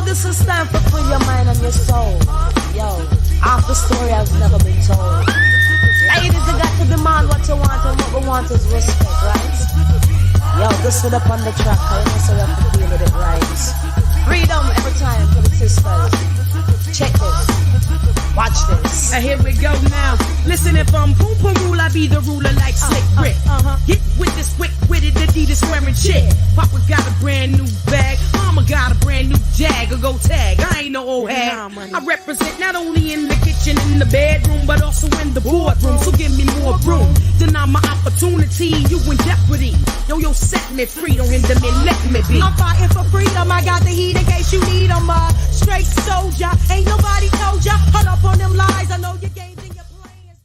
this is time for free your mind and your soul. Yo, half the story has never been told. Ladies, you got to demand what you want, and what we want is respect, right? Yo, just sit up on the track, I know so you have to deal with it right. Freedom every time for the sisters. Check this. Watch this. Here we go now. Listen, if I'm boom boom rule, I be the ruler like Slick Rick. Hit with this quick witted Adidas wearing chick. Papa got a brand new bag. Mama got a brand new Jag. Or go tag. I ain't no old hag. I represent not only in the kitchen, in the bedroom, but also in the boardroom. So give me more room. Deny my opportunity. You in jeopardy. Yo, set me free. Don't hinder me. Let me be. I'm fighting for freedom. I got the heat in case you need them. Straight soldier. Ain't nobody told ya. Hold up on them lies. I know your games and your plans.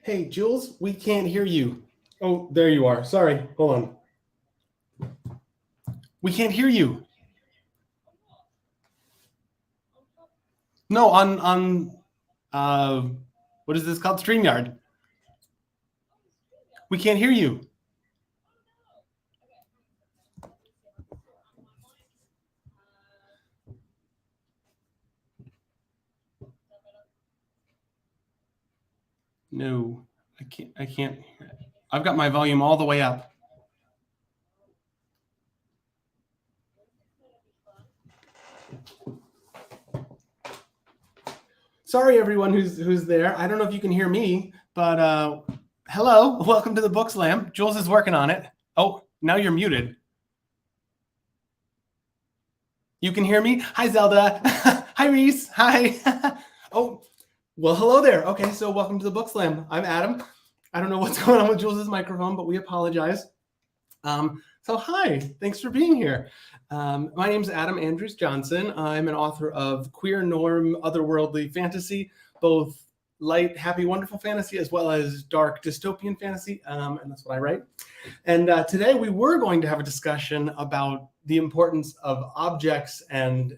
Hey, Jules, we can't hear you. Oh, there you are. Sorry. Hold on. We can't hear you. No, on what is this called? StreamYard. We can't hear you. No, I can't. I've got my volume all the way up. Sorry, everyone who's there. I don't know if you can hear me, but hello, welcome to the Book Slam. Jules is working on it. Oh, now you're muted. You can hear me? Hi, Zelda. Hi, Reese. Hi. Oh, well, hello there. Okay, so welcome to the Book Slam. I'm Adam. I don't know what's going on with Jules's microphone, but we apologize. So hi, thanks for being here. My name is Adam Andrews Johnson. I'm an author of queer norm, otherworldly fantasy, both light, happy, wonderful fantasy, as well as dark dystopian fantasy, and that's what I write. And today we were going to have a discussion about the importance of objects and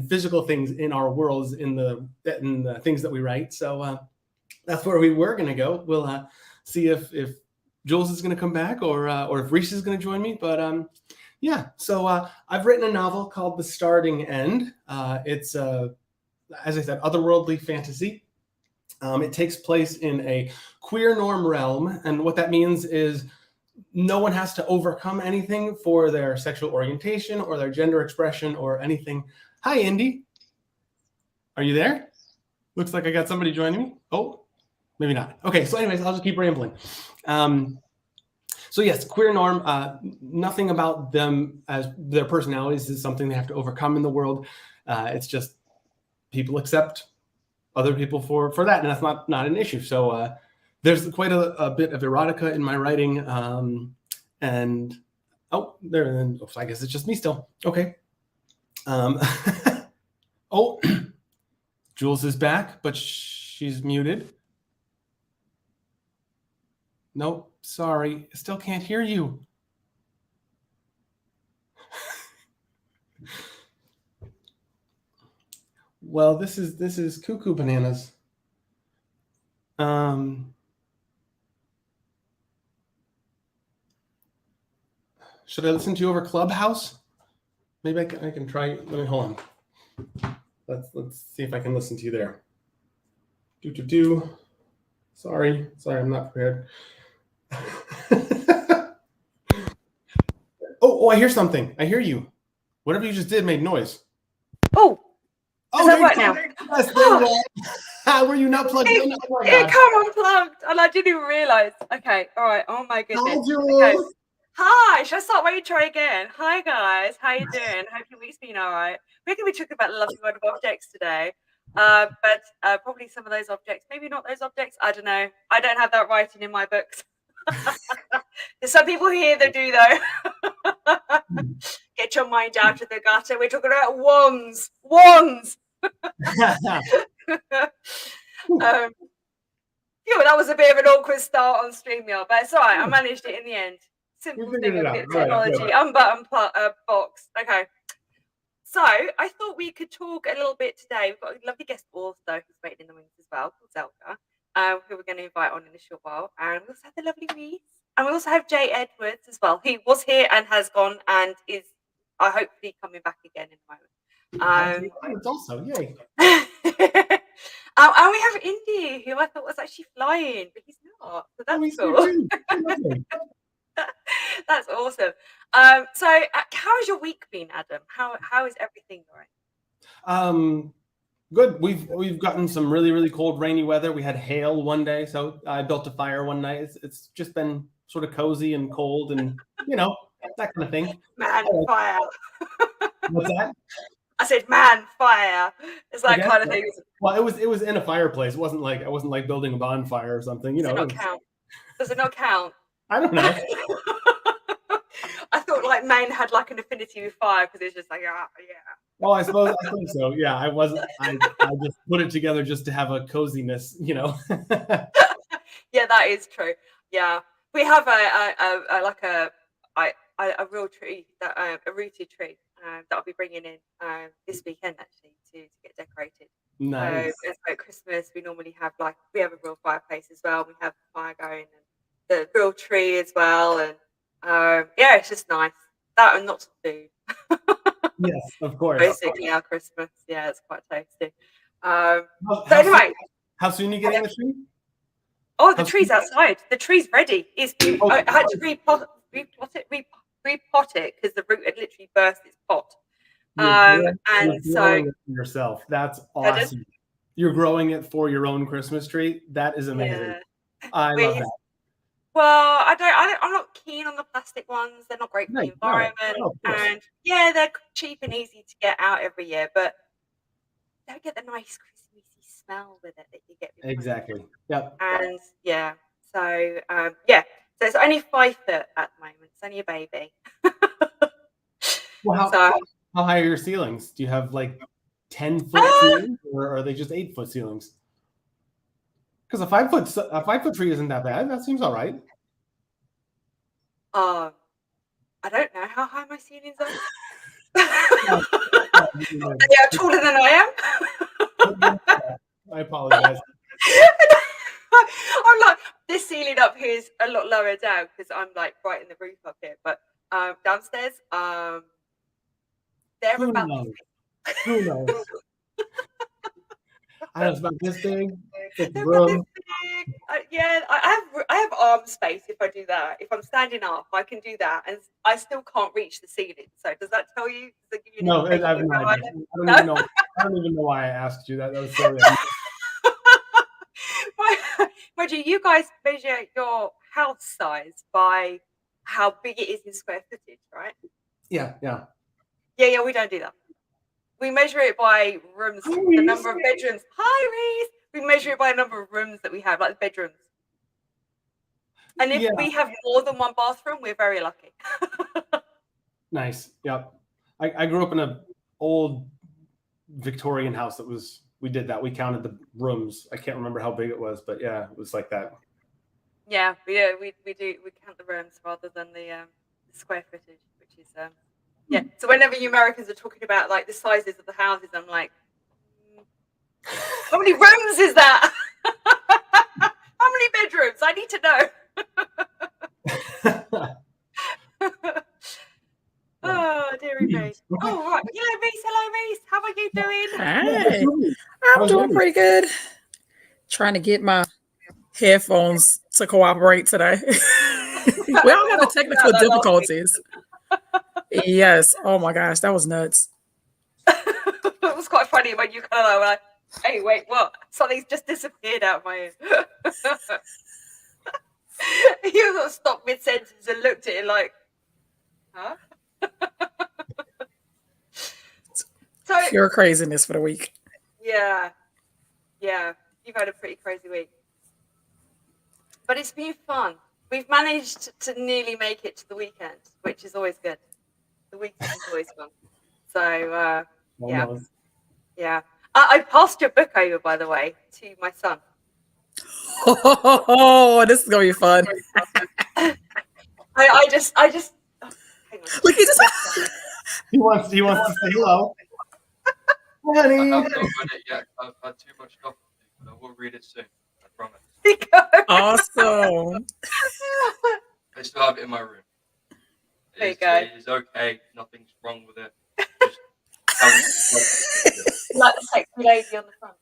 physical things in our worlds, in the things that we write. So that's where we were going to go. We'll see if Jules is going to come back or if Reese is going to join me. But yeah, so I've written a novel called The Starting End. It's, as I said, otherworldly fantasy. It takes place in a queer norm realm. And what that means is no one has to overcome anything for their sexual orientation or their gender expression or anything. Hi, Indy. Are you there? Looks like I got somebody joining me. Oh, maybe not. Okay, so anyways, I'll just keep rambling. So yes, queer norm, nothing about them as their personalities is something they have to overcome in the world. It's just people accept other people for that, and that's not an issue. So there's quite a bit of erotica in my writing. And oh, there, oops, I guess it's just me still. Okay. Oh, Jules is back, but she's muted. Nope, sorry, still can't hear you. Well, this is cuckoo bananas. Should I listen to you over Clubhouse? Maybe I can try. Let me hold on. Let's see if I can listen to you there. Sorry, I'm not prepared. Oh, I hear something. I hear you. Whatever you just did made noise. Oh, is that right now? Yes, there you are. Were you not plugged in? Oh my It gosh. come unplugged, and I didn't even realise. Okay, all right. Oh my goodness. Hi, Okay. Jules. Hi, should I start where you try again? Hi guys, how you doing? Hope your week's been all right. We're going to be talking about the lovely world of objects today, but probably some of those objects, maybe not those objects. I don't know. I don't have that writing in my books. There's some people here that do though. Get your mind out of the gutter. We're talking about wands. Yeah, well, that was a bit of an awkward start on StreamYard, but it's all right. I managed it in the end. Simple thing of technology. Right, unbutton box. Okay. So I thought we could talk a little bit today. We've got a lovely guest author who's waiting in the wings as well, called Zelda, who we're going to invite on in a short while. And we also have the lovely Reese. And we also have Jay Edwards as well. He was here and has gone and is hopefully coming back again in a moment. It's also, yay. And we have Indy, who I thought was actually flying, but he's not. So that's cool. That's awesome. So how has your week been, Adam? How is everything going? Good. We've gotten some really, really cold, rainy weather. We had hail one day, so I built a fire one night. It's just been sort of cozy and cold, and that kind of thing. Man, fire. What's that? I said, man, fire. It's that kind of thing. Well, it was in a fireplace. It wasn't like I wasn't like building a bonfire or something. Does it not count? Does it not count? I don't know. I thought like men had like an affinity with fire because it's just like yeah. Well, I suppose so. Yeah, I wasn't. I just put it together just to have a coziness, Yeah, that is true. Yeah, we have a real tree a rooted tree that I'll be bringing in this weekend actually to get decorated. Nice. So it's like Christmas. We normally have we have a real fireplace as well. We have fire going and the real tree as well, and yeah, it's just nice. That and lots of food. Yes, of course. Basically, our Christmas. Yeah, it's quite tasty. So anyway, how soon are you getting the tree? Oh, the tree's outside. The tree's ready. I had to repot it because the root had literally burst its pot. And so yourself. That's awesome. You're growing it for your own Christmas tree. That is amazing. Yeah. I love that. Well, I'm not keen on the plastic ones. They're not great for the environment. And yeah, they're cheap and easy to get out every year, but don't get the nice Christmassy smell with it that you get. Exactly. Yep. And yeah, so yeah, so it's only 5 foot at the moment. It's only a baby. Well, how high are your ceilings? Do you have like 10-foot ceilings, or are they just 8-foot ceilings? Because a 5-foot tree isn't that bad. That seems all right. I don't know how high my ceilings are. They are taller than I am. I apologize. I'm like, this ceiling up here is a lot lower down because I'm like right in the roof up here. But downstairs, they're Who about knows? Who knows? I know it's about this big. Room. Yeah, I have arm space if I do that. If I'm standing up, I can do that, and I still can't reach the ceiling. So does that tell you? No, I have no idea. I don't even know why I asked you that. That was so weird. Mind you guys measure your house size by how big it is in square footage, right? Yeah. Yeah, we don't do that. We measure it by rooms, the number of bedrooms. Hi, Reese. We measure it by a number of rooms that we have, like the bedrooms. And if we have more than one bathroom, we're very lucky. Nice. Yep. I grew up in an old Victorian house that was. We did that. We counted the rooms. I can't remember how big it was, but yeah, it was like that. Yeah, we do. We count the rooms rather than the square footage, which is yeah. So whenever you Americans are talking about like the sizes of the houses, I'm like, how many rooms is that? How many bedrooms? I need to know. Oh, dearie me. Oh, right. Yeah, Reese. Hello, Reese. How are you doing? Hey, I'm doing pretty good. Trying to get my headphones to cooperate today. We all got the technical difficulties. Yes. Oh my gosh, that was nuts. It was quite funny when you kind of like, Hey, wait, what? Something's just disappeared out of my ear. You sort of stopped mid-sentence and looked at it like, huh? So, Pure craziness for the week. yeah, you've had a pretty crazy week. But it's been fun. We've managed to nearly make it to the weekend, which is always good. The weekend is always fun. So, yeah. Almost. Yeah. I passed your book over, by the way, to my son. Oh, this is gonna be fun. I just oh, hang on. Look, he just He wants to say hello. Honey. I haven't read it yet. I've had too much stuff to do, but I will read it soon. I promise. awesome. I still have it in my room. There you go. It is okay. Nothing's wrong with it. Just Like the sexy lady on the front.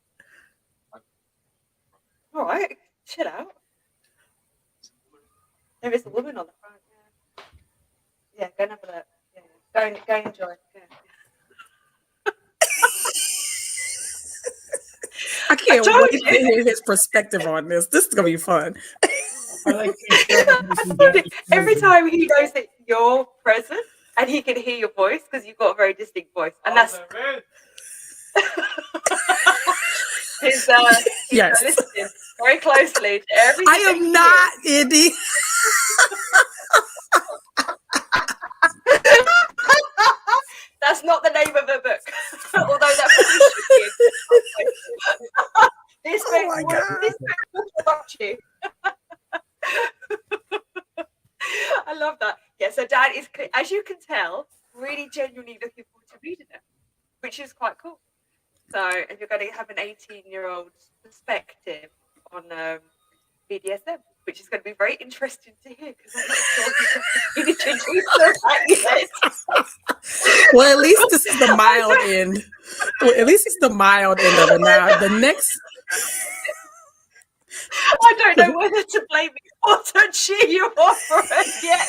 All right, chill out. There is a woman on the front. Yeah, go and have a look. Yeah. Go and enjoy. Yeah. I can't wait to hear his perspective on this. This is gonna be fun. I like Every time he knows that you're present and he can hear your voice because you've got a very distinct voice, and that's he's Yes. listening very closely to everything. I am not, Indy. That's not the name of the book, although that probably should be. This book will touch you. I love that. Yeah, so Dad is, as you can tell, really genuinely looking forward to reading it, which is quite cool. So, and you're going to have an 18-year-old perspective on BDSM, which is going to be very interesting to hear because I'm not sure if you've introduced that yet. Well, at least this is the mild end. Well, at least it's the mild end of it now. The next. I don't know whether to blame you or to cheer you on for it yet.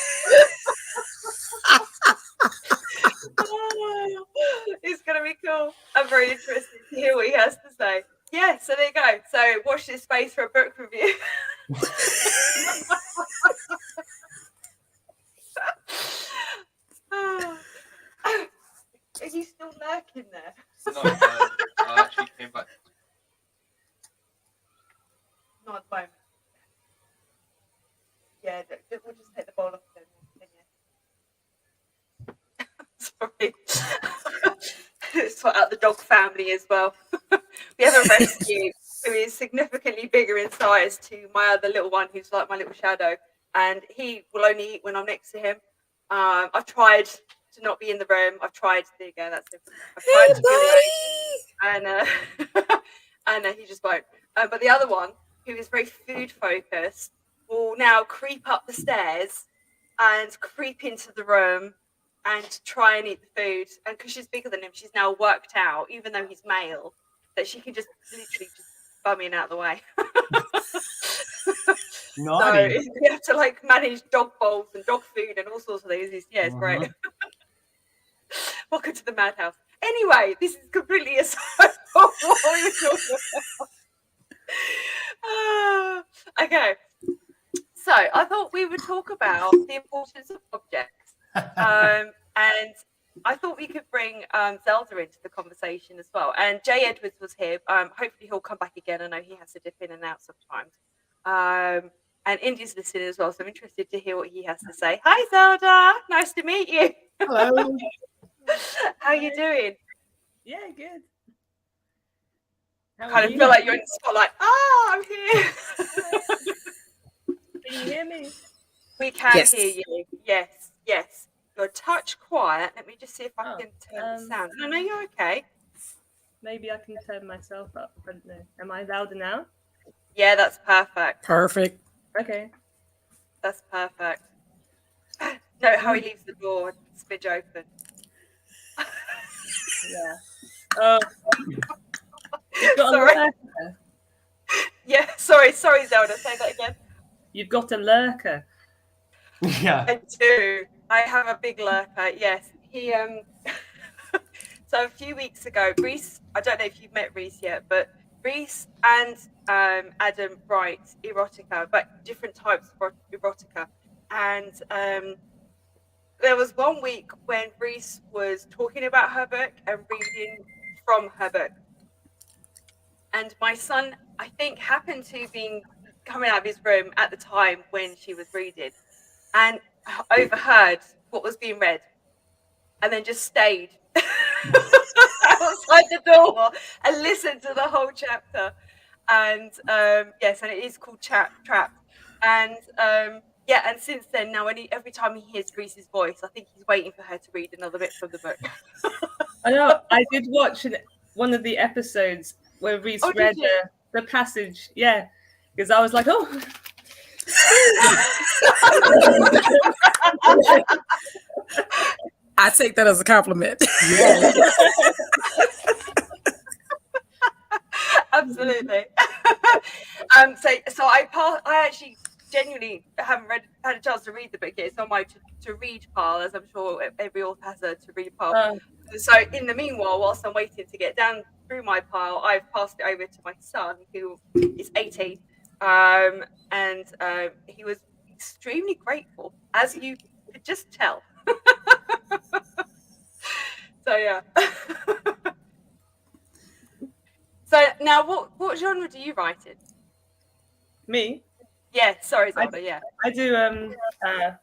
It's going to be cool. I'm very interested to hear what he has to say. Yeah, so there you go. So watch this space for a book review. Are you still lurking there? No, I actually came back. Not at the moment. Yeah, we'll just take the bowl off then. Sorry. Sort out the dog family as well. We have a rescue who is significantly bigger in size to my other little one who's like my little shadow, and he will only eat when I'm next to him. I've tried to not be in the room. I've tried. There you go. That's it. I've tried to be alone, and he just won't. But the other one, who is very food focused, will now creep up the stairs and creep into the room and try and eat the food. And because she's bigger than him, she's now worked out, even though he's male, that she can just literally just bum in out of the way. Naughty. So you have to like manage dog bowls and dog food and all sorts of things. It's great. Welcome to the madhouse. Anyway, this is completely aside from what we're talking about. Okay. So I thought we would talk about the importance of objects. And I thought we could bring Zelda into the conversation as well. And Jay Edwards was here. Hopefully he'll come back again. I know he has to dip in and out sometimes. And Indy's listening as well, so I'm interested to hear what he has to say. Hi, Zelda. Nice to meet you. Hello. How are you doing? Yeah, good. Kind of feel like you're in the spotlight. I'm here. Can you hear me? We can Yes. hear you. Yes. You're a touch quiet. Let me just see if I can turn the sound. No, you're okay. Maybe I can turn myself up. I don't know. Am I louder now? Yeah, that's perfect. Perfect. Okay. That's perfect. No, how he leaves the door smidge open. Yeah. Oh. You've got Sorry. a lurker. Yeah, sorry, Zelda. Say that again. You've got a lurker. Yeah. I do. I have a big lurker. Yes, he. So a few weeks ago, Reese, I don't know if you've met Reese yet, but Reese and Adam write erotica, but different types of erotica. And there was one week when Reese was talking about her book and reading from her book. And my son, I think, happened to be coming out of his room at the time when she was reading and overheard what was being read and then just stayed outside the door and listened to the whole chapter. And yes, and it is called Trapped. And yeah, and since then, now every time he hears Reese's voice, I think he's waiting for her to read another bit from the book. I know. I did watch one of the episodes where Reese read the passage. Yeah, because I was like, oh. I take that as a compliment. Yeah. Absolutely. So I actually genuinely haven't had a chance to read the book yet. It's on my to read pile, as I'm sure every author has a to read pile. So in the meanwhile, whilst I'm waiting to get down through my pile, I've passed it over to my son, who is 18, and he was extremely grateful, as you could just tell. So yeah. So now, what genre do you write in? Me? Yeah, sorry, Zelda. Yeah, I do. Well,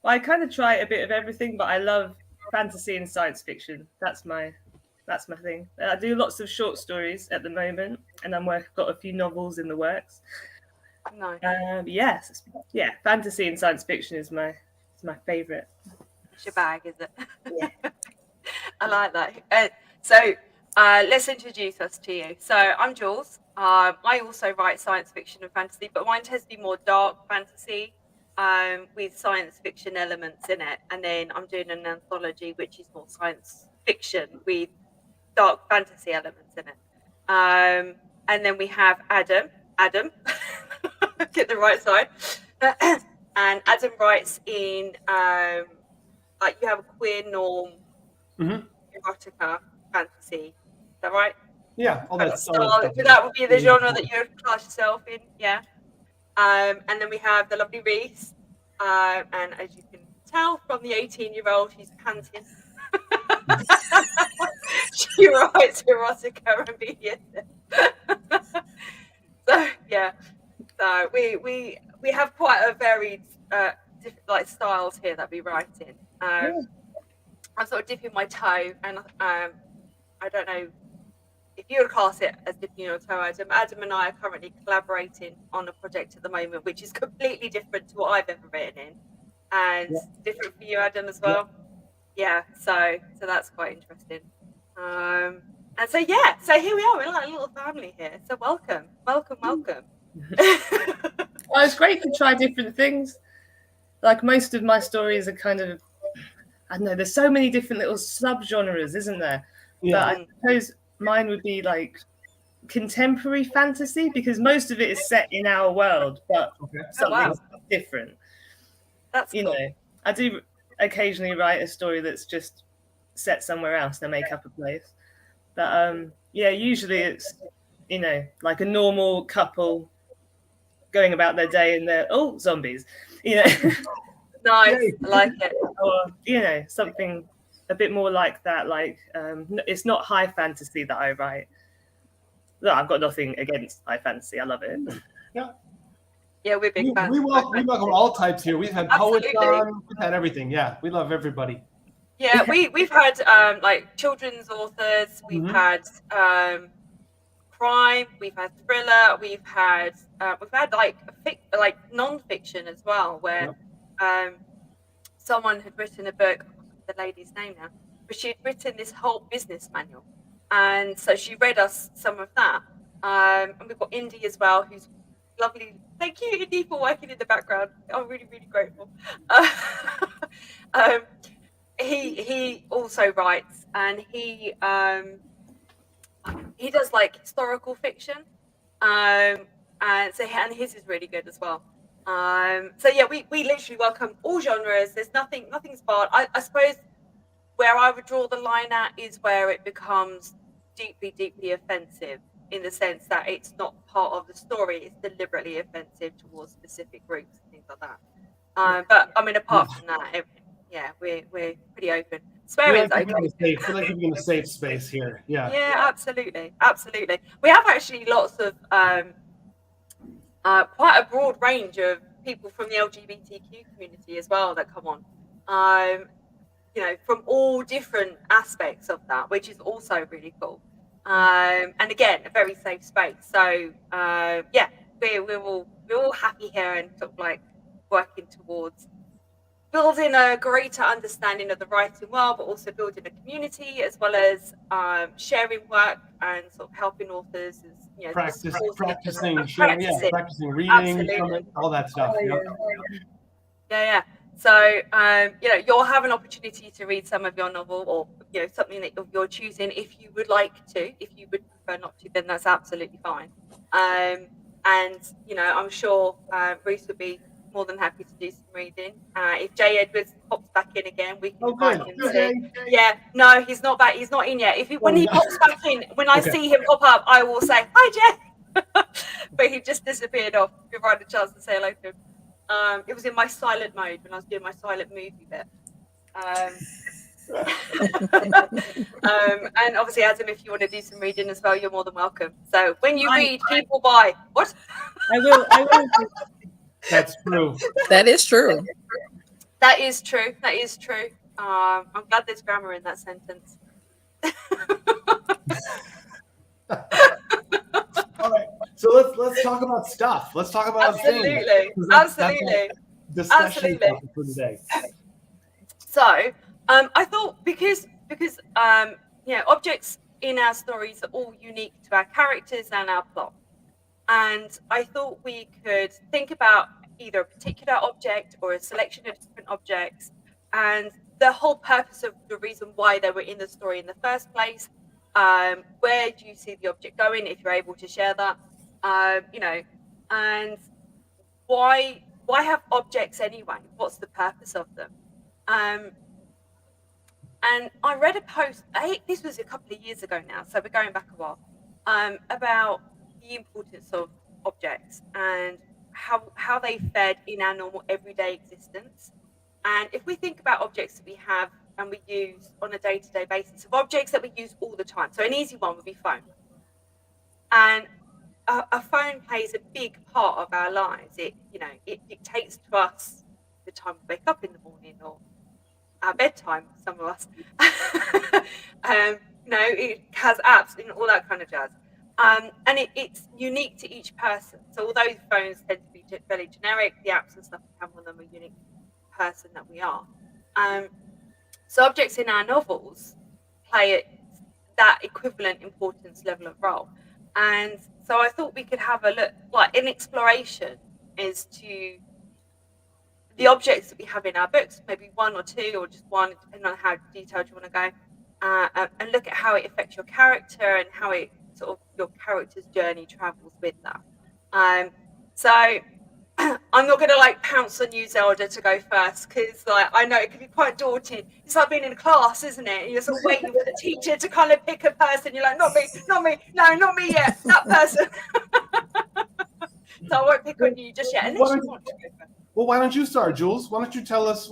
I kind of try a bit of everything, but I love fantasy and science fiction. That's my thing. I do lots of short stories at the moment, and got a few novels in the works. no. Yes, yeah, fantasy and science fiction is my favorite. It's your bag, is it? Yeah. I like that. So let's introduce us to you. So I'm Jules. I also write science fiction and fantasy, but mine tends to be more dark fantasy with science fiction elements in it. And then I'm doing an anthology, which is more science fiction with dark fantasy elements in it. And then we have Adam, get the right side. And Adam writes in, like you have a queer norm, erotica, fantasy. Is that right? Yeah, all that So stuff. that would be the genre that you would class yourself in, yeah. And then we have the lovely Reese. And as you can tell from the 18-year-old, she's panting. She writes erotica and BDSM. So yeah, so we have quite a varied different like styles here that we write in. I'm sort of dipping my toe, and I don't know if you would class it as dipping your toe, Adam. Adam and I are currently collaborating on a project at the moment, which is completely different to what I've ever written in, and different for you, Adam, as well. Yeah, so that's quite interesting. And so yeah, so here we are. We're like a little family here. So welcome. Well, it's great to try different things. Like most of my stories are kind of, I don't know, there's so many different little subgenres, isn't there? Yeah. But I suppose mine would be like contemporary fantasy, because most of it is set in our world, but something different. That's cool. Know, I do occasionally write a story that's just set somewhere else. They make up a place. But yeah, usually it's, you know, like a normal couple going about their day and they're, oh, zombies, you know. Nice, I like it. Or, you know, something a bit more like that. Like, it's not high fantasy that I write. No, I've got nothing against high fantasy. I love it. Yeah, we're big fans. We welcome all types here. We've had poets on, we've had everything. Yeah, we love everybody. Yeah, we've had like children's authors, we've had crime, we've had thriller, we've had like non-fiction as well, where someone had written a book, I can't remember the lady's name now, but she had written this whole business manual, and so she read us some of that. And we've got Indy as well, who's lovely. Thank you, Indy, for working in the background. I'm really, really grateful. He also writes, and he does like historical fiction, and his is really good as well. So yeah, we literally welcome all genres. There's nothing's barred. I suppose where I would draw the line at is where it becomes deeply, deeply offensive, in the sense that it's not part of the story, it's deliberately offensive towards specific groups and things like that. But I mean, apart from that, we're pretty open. Swearing's okay. We like to be in a safe space here. Yeah, absolutely. We have actually lots of quite a broad range of people from the LGBTQ community as well that come on. From all different aspects of that, which is also really cool. And again, a very safe space. So we're all happy here and sort of like working towards building a greater understanding of the writing world, but also building a community, as well as sharing work and sort of helping authors, practicing reading, absolutely, all that stuff. Yeah. So you'll have an opportunity to read some of your novel, or something that you're choosing. If you would like to, if you would prefer not to, then that's absolutely fine. And I'm sure Bruce would be more than happy to do some reading. If Jay Edwards pops back in again, we can invite him to. Yeah, no, he's not back. He's not in yet. When he pops back in, when I see him pop up, I will say hi, Jay. But he just disappeared off before I had a chance to say hello to him. It was in my silent mode when I was doing my silent movie bit. And obviously, Adam, if you want to do some reading as well, you're more than welcome. So when you read, people buy. What? I will. That's true. That is true. That is true. I'm glad there's grammar in that sentence. All right. So let's talk about stuff. Let's talk about absolutely. That's discussion topic for today. So I thought because objects in our stories are all unique to our characters and our plot, and I thought we could think about either a particular object or a selection of different objects, and the whole purpose of the reason why they were in the story in the first place. Where do you see the object going, if you're able to share that? And why have objects anyway? What's the purpose of them? And I read a post, this was a couple of years ago now, so we're going back a while, about the importance of objects and how they fed in our normal everyday existence. And if we think about objects that we have and we use on a day-to-day basis, of objects that we use all the time, so an easy one would be phone. And a phone plays a big part of our lives. It dictates to us the time we wake up in the morning, or our bedtime, some of us. It has apps and all that kind of jazz. And it's unique to each person. So although phones tend to be fairly generic, the apps and stuff we have on them are unique to the person that we are. So objects in our novels play that equivalent importance level of role. And so I thought we could have a look, like an exploration as to the objects that we have in our books, maybe one or two, or just one, depending on how detailed you want to go, and look at how it affects your character and how it sort of your character's journey travels with that. So I'm not going to pounce on you, Zelda, to go first, because I know it can be quite daunting. It's like being in a class, isn't it? You're sort of waiting for the teacher to kind of pick a person. You're like, not me, no, not me yet, that person. So I won't pick on you just yet, unless you want to go first. Well, why don't you start, Jules? Why don't you tell us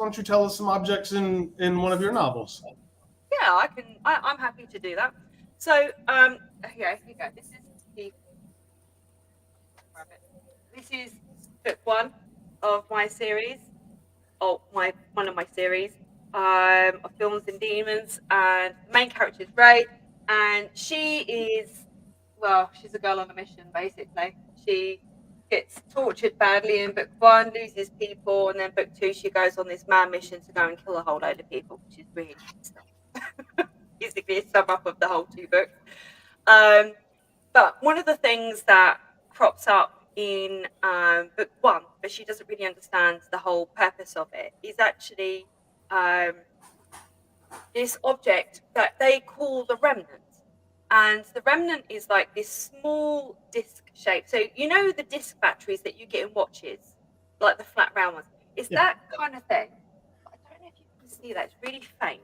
some objects in one of your novels? Yeah, I can. I'm happy to do that. So here you go. This is book one of my series, one of my series of Films and Demons, and the main character is Ray, and she's a girl on a mission, basically. She gets tortured badly in book one, loses people, and then book two she goes on this mad mission to go and kill a whole load of people, which is really stuff. Basically a sum up of the whole two books. But one of the things that crops up in book one, but she doesn't really understand the whole purpose of it, is actually this object that they call the remnant. And the remnant is like this small disc shape. So the disc batteries that you get in watches, like the flat round ones. It's that kind of thing. I don't know if you can see that. It's really faint.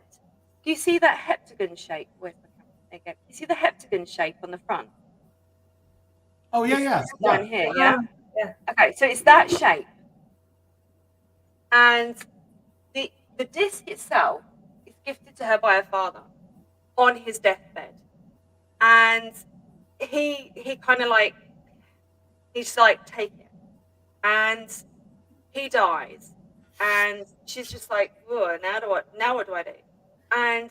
Do you see that heptagon shape? Where's the camera? There you go. You see the heptagon shape on the front? Oh yeah, yeah. This one here, Yeah. Okay, so it's that shape. And the disc itself is gifted to her by her father on his deathbed. And he kind of like, he's like, take it. And he dies. And she's just like, whoa, now what do I do? And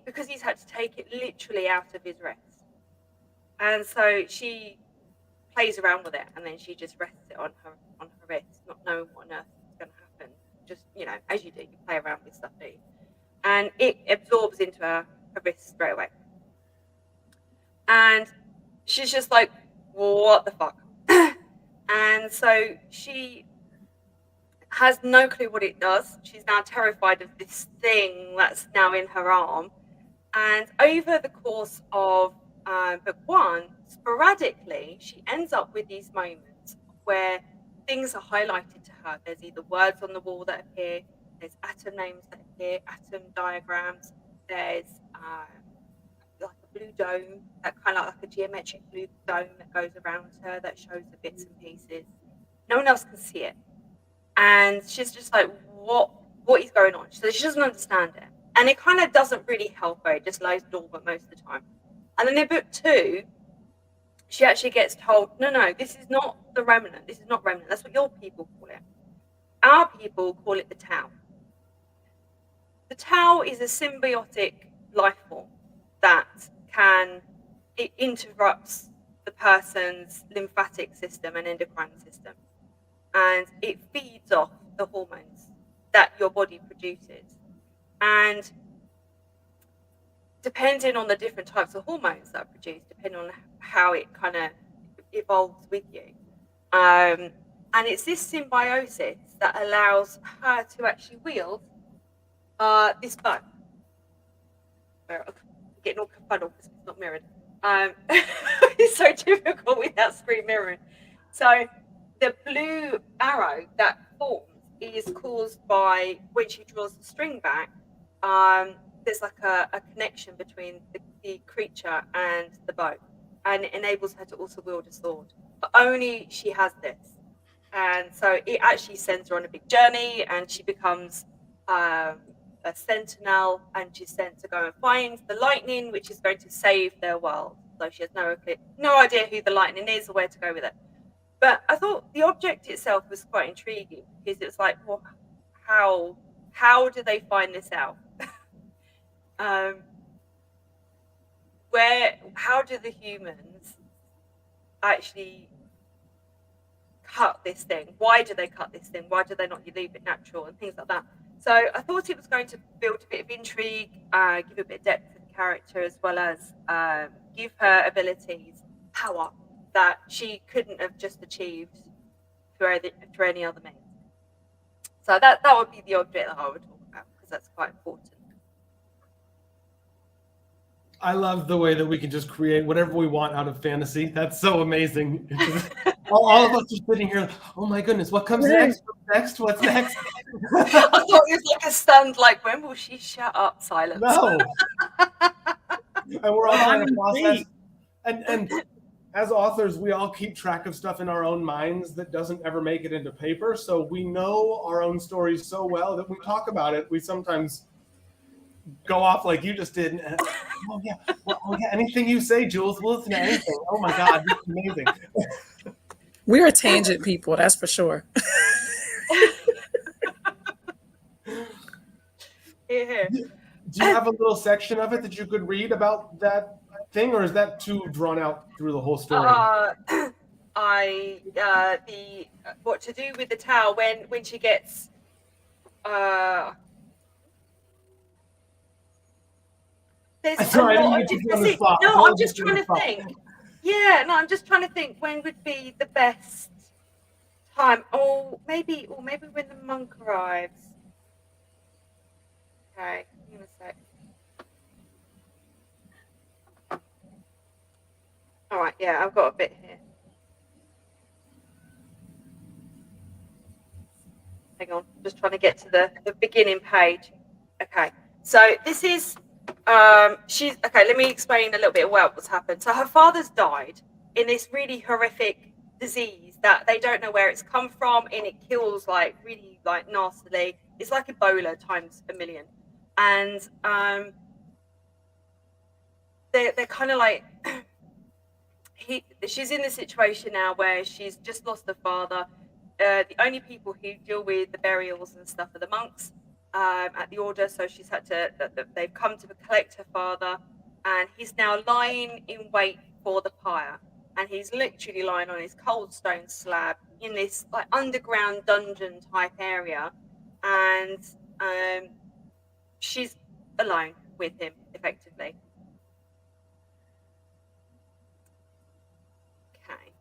because he's had to take it literally out of his wrist. And so she plays around with it, and then she just rests it on her wrist, not knowing what on earth is going to happen. Just, as you do, you play around with stuff, do you? And it absorbs into her wrist straight away. And she's just like, what the fuck? And so she has no clue what it does. She's now terrified of this thing that's now in her arm. And over the course of book one, sporadically, she ends up with these moments where things are highlighted to her. There's either words on the wall that appear, there's atom names that appear, atom diagrams, there's like a blue dome, that kind of like a geometric blue dome that goes around her that shows the bits and pieces. No one else can see it. And she's just like, what is going on? So she doesn't understand it. And it kind of doesn't really help her. It just lies dormant most of the time. And then in book two, she actually gets told, no, this is not the remnant. This is not remnant. That's what your people call it. Our people call it the Tau. The Tau is a symbiotic life form that it interrupts the person's lymphatic system and endocrine system. And it feeds off the hormones that your body produces. And depending on the different types of hormones that are produced, depending on how it kind of evolves with you. And it's this symbiosis that allows her to actually wield this bow. I'm getting all confuddled because it's not mirrored. It's so difficult without screen mirroring. So the blue arrow that forms is caused by when she draws the string back. There's like a connection between the creature and the bow, and it enables her to also wield a sword. But only she has this, and so it actually sends her on a big journey, and she becomes a sentinel, and she's sent to go and find the lightning, which is going to save their world. So she has no idea who the lightning is or where to go with it. But I thought the object itself was quite intriguing because it was like, well, how do they find this out? How do the humans actually cut this thing? Why do they cut this thing? Why do they not leave it natural and things like that? So I thought it was going to build a bit of intrigue, give a bit of depth to the character, as well as give her abilities, power that she couldn't have just achieved through any other means. So that would be the object that I would talk about, because that's quite important. I love the way that we can just create whatever we want out of fantasy. That's so amazing. all of us are sitting here, oh my goodness, what comes next? What's next? I thought it was like a stunned, like, when will she shut up? Silence. No. And we're all trying to process. And as authors, we all keep track of stuff in our own minds that doesn't ever make it into paper. So we know our own stories so well that we talk about it. We sometimes go off like you just did. And, oh yeah, anything you say, Jules, we'll listen to anything. Oh my God, this is amazing. We are tangent people, that's for sure. Yeah. Do you have a little section of it that you could read about that thing, or is that too drawn out through the whole story? What to do with the Tau when she gets there's Sorry, a lot I of didn't mean to put you on different the spot. No, I'm just trying to think. Yeah, no, I'm just trying to think when would be the best time. Or maybe when the monk arrives. Okay, give me a sec. All right, yeah, I've got a bit here. Hang on, just trying to get to the beginning page. Okay, so this is she's okay. Let me explain a little bit about what's happened. So her father's died in this really horrific disease that they don't know where it's come from, and it kills like really like nastily. It's like Ebola times a million, and they're kind of like she's in this situation now where she's just lost her father. The only people who deal with the burials and stuff are the monks at the order. So she's had to. They've come to collect her father, and he's now lying in wait for the pyre. And he's literally lying on his cold stone slab in this like underground dungeon type area, and she's alone with him effectively. Okay.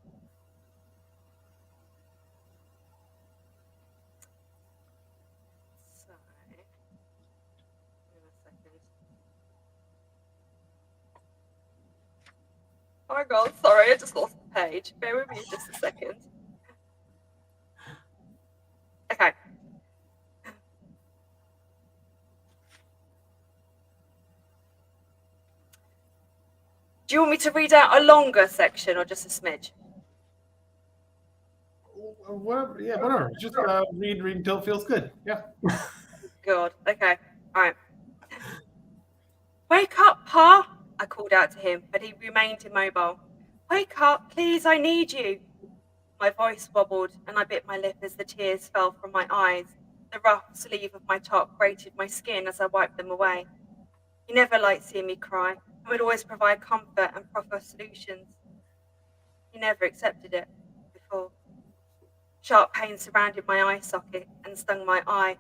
So, in a second. Oh my god, sorry, I just lost the page. Bear with me just a second. Okay. Do you want me to read out a longer section or just a smidge? Whatever. Yeah, whatever. Just read until it feels good. Yeah. God. Okay. All right. Wake up, Pa! I called out to him, but he remained immobile. Wake up, please, I need you. My voice wobbled, and I bit my lip as the tears fell from my eyes. The rough sleeve of my top grated my skin as I wiped them away. He never liked seeing me cry, and would always provide comfort and proper solutions. He never accepted it before. Sharp pain surrounded my eye socket and stung my eye,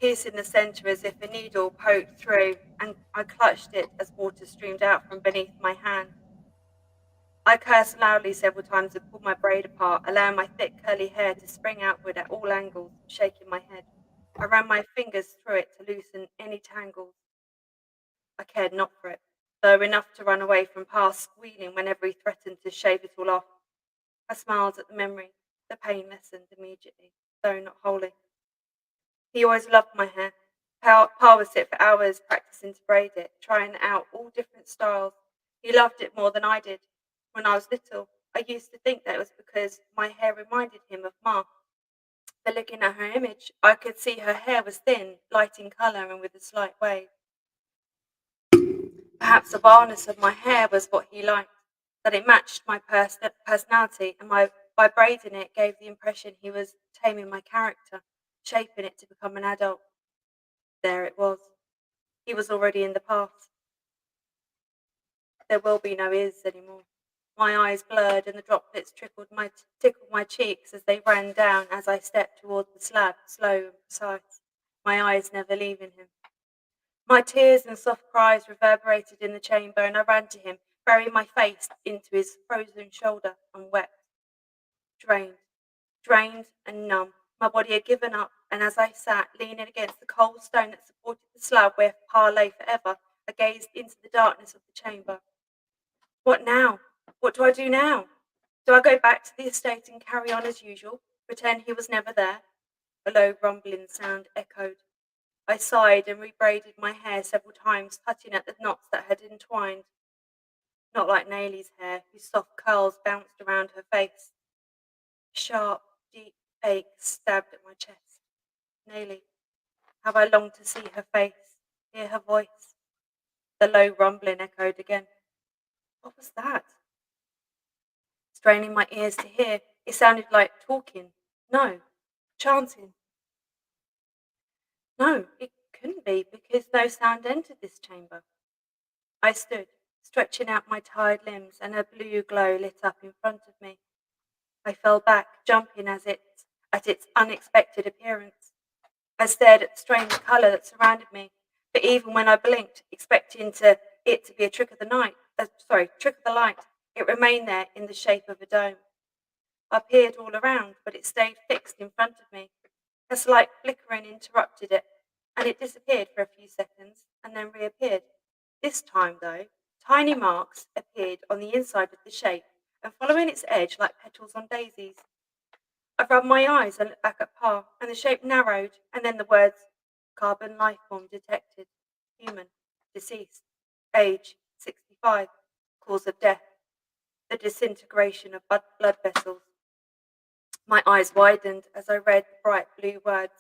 piercing the centre as if a needle poked through, and I clutched it as water streamed out from beneath my hand. I cursed loudly several times and pulled my braid apart, allowing my thick curly hair to spring outward at all angles, shaking my head. I ran my fingers through it to loosen any tangles. I cared not for it, though enough to run away from Pa squealing whenever he threatened to shave it all off. I smiled at the memory. The pain lessened immediately, though not wholly. He always loved my hair. Pa would sit for hours practicing to braid it, trying out all different styles. He loved it more than I did. When I was little, I used to think that it was because my hair reminded him of Ma. But looking at her image, I could see her hair was thin, light in colour and with a slight wave. Perhaps the wildness of my hair was what he liked, that it matched my personality, and by braiding it gave the impression he was taming my character, shaping it to become an adult. There it was. He was already in the past. There will be no is anymore. My eyes blurred and the droplets tickled my cheeks as they ran down as I stepped toward the slab, slow and precise, my eyes never leaving him. My tears and soft cries reverberated in the chamber, and I ran to him, burying my face into his frozen shoulder, and wept. Drained and numb. My body had given up, and as I sat, leaning against the cold stone that supported the slab where Pa lay forever, I gazed into the darkness of the chamber. What now? What do I do now? Do I go back to the estate and carry on as usual, pretend he was never there? A low rumbling sound echoed. I sighed and rebraided my hair several times, tugging at the knots that had entwined. Not like Nailie's hair, whose soft curls bounced around her face. A sharp, deep ache stabbed at my chest. Nailie, how I longed to see her face, hear her voice. The low rumbling echoed again. What was that? Straining my ears to hear, it sounded like talking. No, chanting. No, it couldn't be, because no sound entered this chamber. I stood, stretching out my tired limbs, and a blue glow lit up in front of me. I fell back, jumping at its unexpected appearance. I stared at the strange colour that surrounded me, but even when I blinked, expecting it to be a trick of the light, it remained there in the shape of a dome. I peered all around, but it stayed fixed in front of me. A slight flickering interrupted it, and it disappeared for a few seconds and then reappeared. This time, though, tiny marks appeared on the inside of the shape and following its edge like petals on daisies. I rubbed my eyes and looked back at Pa, and the shape narrowed, and then the words, Carbon life form detected. Human. Deceased. Age 65. Cause of death. The disintegration of blood vessels. My eyes widened as I read the bright blue words.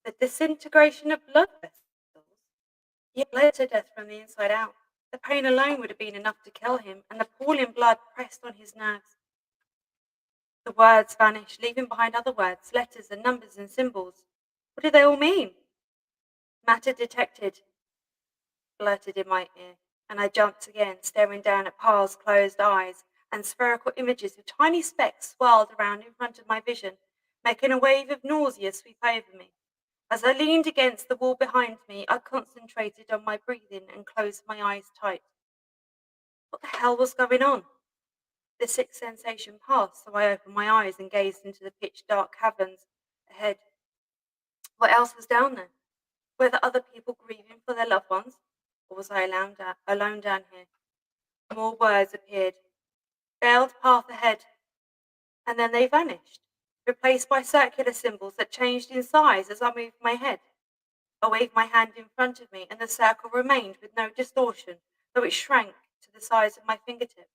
The disintegration of blood vessels. He had bled to death from the inside out. The pain alone would have been enough to kill him, and the pooling blood pressed on his nerves. The words vanished, leaving behind other words, letters and numbers and symbols. What did they all mean? Matter detected, blurted in my ear, and I jumped again, staring down at Pa's closed eyes, and spherical images of tiny specks swirled around in front of my vision, making a wave of nausea sweep over me. As I leaned against the wall behind me, I concentrated on my breathing and closed my eyes tight. What the hell was going on? The sick sensation passed, so I opened my eyes and gazed into the pitch-dark caverns ahead. What else was down there? Were there other people grieving for their loved ones? Or was I alone down here? More words appeared. Veiled path ahead. And then they vanished, replaced by circular symbols that changed in size as I moved my head. I waved my hand in front of me, and the circle remained with no distortion, though it shrank to the size of my fingertip.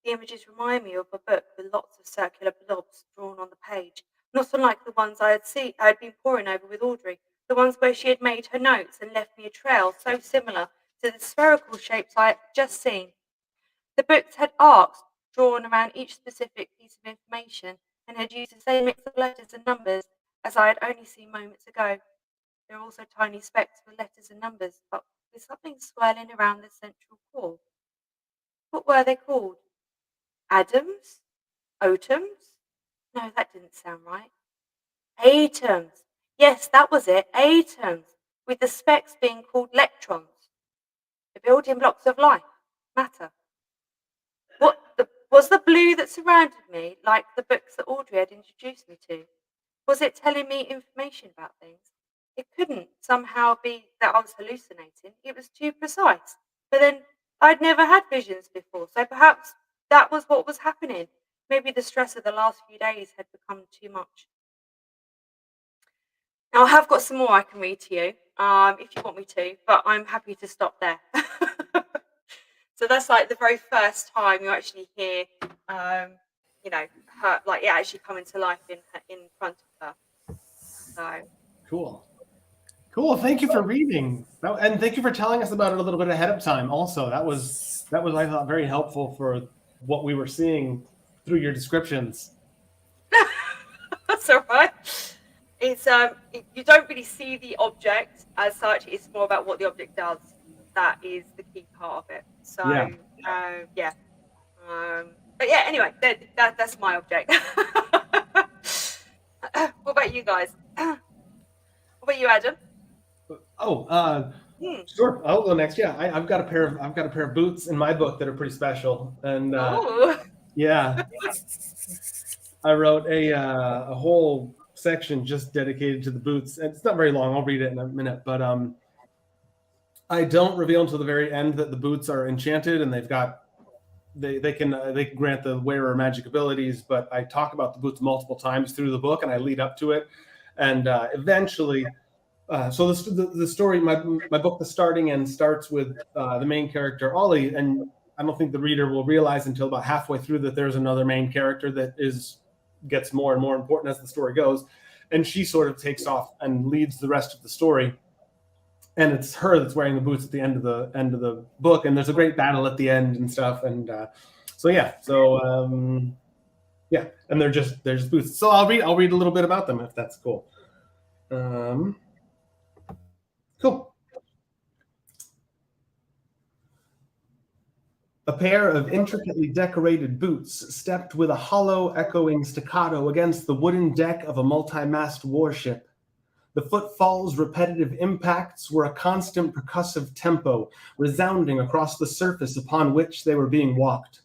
The images remind me of a book with lots of circular blobs drawn on the page, not unlike the ones I had been poring over with Audrey, the ones where she had made her notes and left me a trail so similar to the spherical shapes I had just seen. The books had arcs drawn around each specific piece of information and had used the same mix of letters and numbers as I had only seen moments ago. There were also tiny specks with letters and numbers, but with something swirling around the central core. What were they called? Atoms? Atoms? No, that didn't sound right. Atoms. Yes, that was it. Atoms. With the specks being called electrons. The building blocks of life. Matter. Was the blue that surrounded me like the books that Audrey had introduced me to? Was it telling me information about things? It couldn't somehow be that I was hallucinating. It was too precise. But then I'd never had visions before, so perhaps that was what was happening. Maybe the stress of the last few days had become too much. Now, I have got some more I can read to you, if you want me to, but I'm happy to stop there. So that's like the very first time you actually hear, her, like it actually coming to life in front of her. So Cool. Thank you for reading, and thank you for telling us about it a little bit ahead of time. Also, that was I thought very helpful for what we were seeing through your descriptions. That's all right. It's you don't really see the object as such. It's more about what the object does. That is the key part of it. So yeah. But yeah, anyway, that's my object. What about you guys? What about you, Adam? Sure. I'll go next. Yeah, I've got a pair of boots in my book that are pretty special, and yeah, I wrote a whole section just dedicated to the boots. And it's not very long. I'll read it in a minute, but I don't reveal until the very end that the boots are enchanted and they can grant the wearer magic abilities. But I talk about the boots multiple times through the book, and I lead up to it, and eventually. So the story, my book, The Starting End, starts with the main character Ollie, and I don't think the reader will realize until about halfway through that there's another main character that gets more and more important as the story goes, and she sort of takes off and leads the rest of the story. And it's her that's wearing the boots at the end of the book, and there's a great battle at the end and stuff. And and they're just boots. So I'll read a little bit about them if that's cool. Cool. A pair of intricately decorated boots stepped with a hollow, echoing staccato against the wooden deck of a multi-mast warship. The footfall's repetitive impacts were a constant percussive tempo, resounding across the surface upon which they were being walked.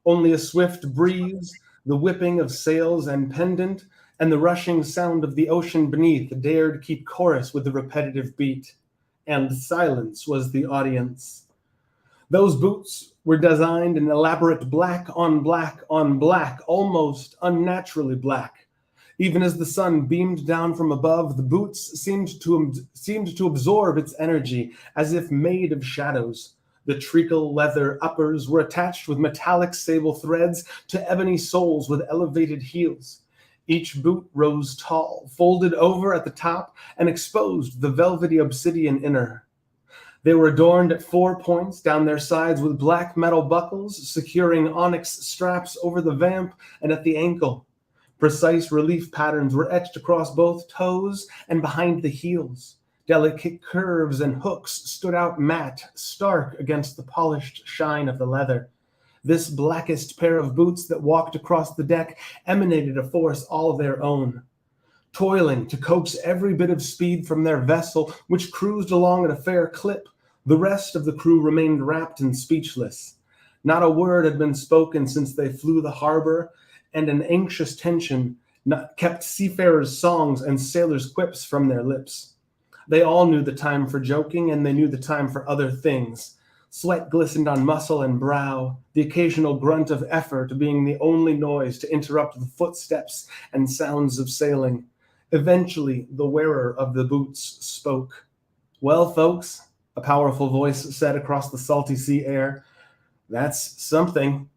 Only a swift breeze, the whipping of sails and pendant, and the rushing sound of the ocean beneath dared keep chorus with the repetitive beat. And silence was the audience. Those boots were designed in elaborate black on black on black, almost unnaturally black. Even as the sun beamed down from above, the boots seemed to absorb its energy, as if made of shadows. The treacle leather uppers were attached with metallic sable threads to ebony soles with elevated heels. Each boot rose tall, folded over at the top, and exposed the velvety obsidian inner. They were adorned at 4 points down their sides with black metal buckles, securing onyx straps over the vamp and at the ankle. Precise relief patterns were etched across both toes and behind the heels. Delicate curves and hooks stood out matte, stark against the polished shine of the leather. This blackest pair of boots that walked across the deck emanated a force all their own. Toiling to coax every bit of speed from their vessel, which cruised along at a fair clip, the rest of the crew remained wrapped and speechless. Not a word had been spoken since they flew the harbor, and an anxious tension kept seafarers' songs and sailors' quips from their lips. They all knew the time for joking, and they knew the time for other things. Sweat glistened on muscle and brow, the occasional grunt of effort being the only noise to interrupt the footsteps and sounds of sailing. Eventually, the wearer of the boots spoke. "Well, folks," a powerful voice said across the salty sea air, "that's something."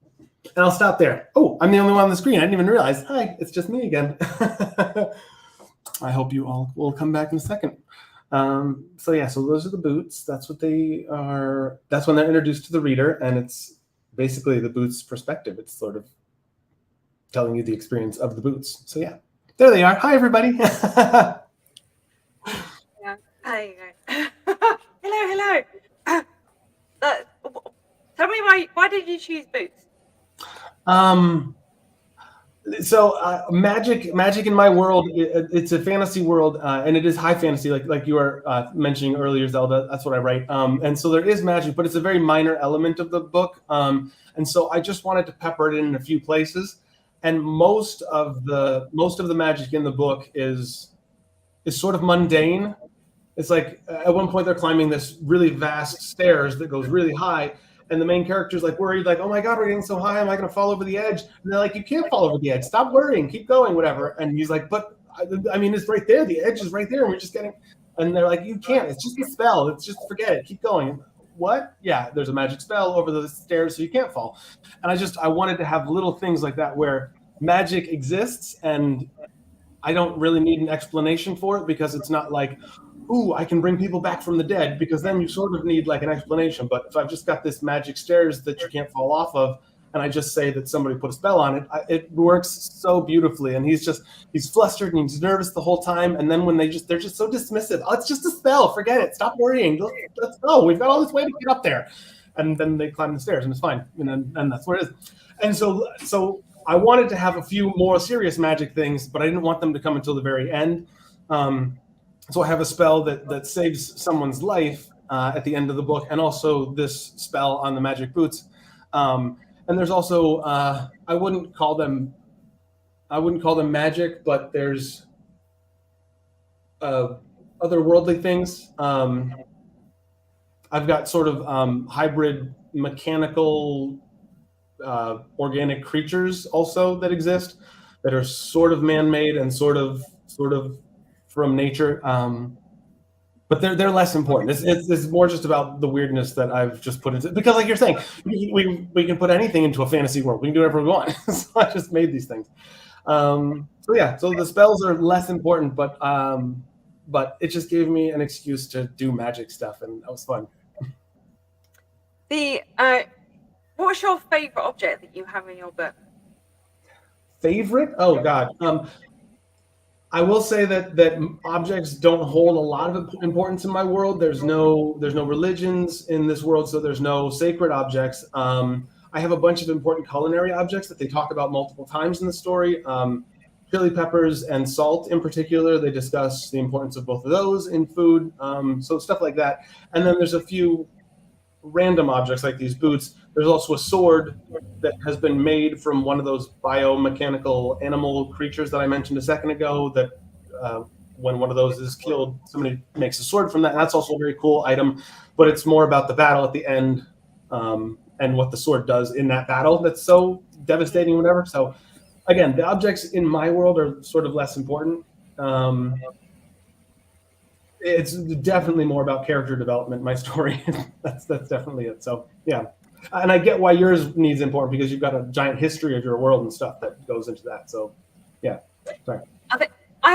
And I'll stop there. Oh, I'm the only one on the screen. I didn't even realize. Hi, it's just me again. I hope you all will come back in a second. So those are the boots. That's what they are. That's when they're introduced to the reader, and it's basically the boots' perspective. It's sort of telling you the experience of the boots. So yeah, there they are. Hi, everybody. Yeah. Hi. Hello. Tell me why did you choose boots? Magic in my world, it's a fantasy world, and it is high fantasy, like you were mentioning earlier, Zelda. That's what I write. And so there is magic, but it's a very minor element of the book. And so I just wanted to pepper it in a few places. And most of the magic in the book is sort of mundane. It's like at one point they're climbing this really vast stairs that goes really high. And the main character's like worried, like, "Oh my God, we're getting so high. Am I going to fall over the edge?" And they're like, "You can't fall over the edge. Stop worrying. Keep going, whatever." And he's like, "But I mean, it's right there. The edge is right there. And we're just getting." And they're like, "You can't. It's just a spell. It's just forget it. Keep going." What? Yeah, there's a magic spell over the stairs, so you can't fall. And I wanted to have little things like that where magic exists, and I don't really need an explanation for it, because it's not like, "Ooh, I can bring people back from the dead," because then you sort of need like an explanation. But if I've just got this magic stairs that you can't fall off of, and I just say that somebody put a spell on it, it works so beautifully. And he's flustered and he's nervous the whole time. And then when they're just so dismissive, "Oh, it's just a spell. Forget it. Stop worrying. Let's go. We've got all this way to get up there." And then they climb the stairs and it's fine. And that's where it is. And so I wanted to have a few more serious magic things, but I didn't want them to come until the very end. So I have a spell that saves someone's life at the end of the book, and also this spell on the magic boots. And there's also I wouldn't call them magic, but there's otherworldly things. I've got sort of hybrid mechanical organic creatures also that exist, that are sort of man-made and sort of from nature, but they're less important. It's more just about the weirdness that I've just put into, because like you're saying, we can put anything into a fantasy world. We can do whatever we want. So I just made these things. So the spells are less important, but it just gave me an excuse to do magic stuff, and that was fun. What's your favorite object that you have in your book? Favorite? Oh God. I will say that objects don't hold a lot of importance in my world. There's no religions in this world, so there's no sacred objects. I have a bunch of important culinary objects that they talk about multiple times in the story. Chili peppers and salt in particular, they discuss the importance of both of those in food. So stuff like that. And then there's a few random objects like these boots. There's also a sword that has been made from one of those biomechanical animal creatures that I mentioned a second ago, that when one of those is killed, somebody makes a sword from that. And that's also a very cool item, but it's more about the battle at the end and what the sword does in that battle that's so devastating, whatever. So again, the objects in my world are sort of less important. It's definitely more about character development. My story, that's definitely it. So yeah, and I get why yours needs important because you've got a giant history of your world and stuff that goes into that. So yeah, sorry. I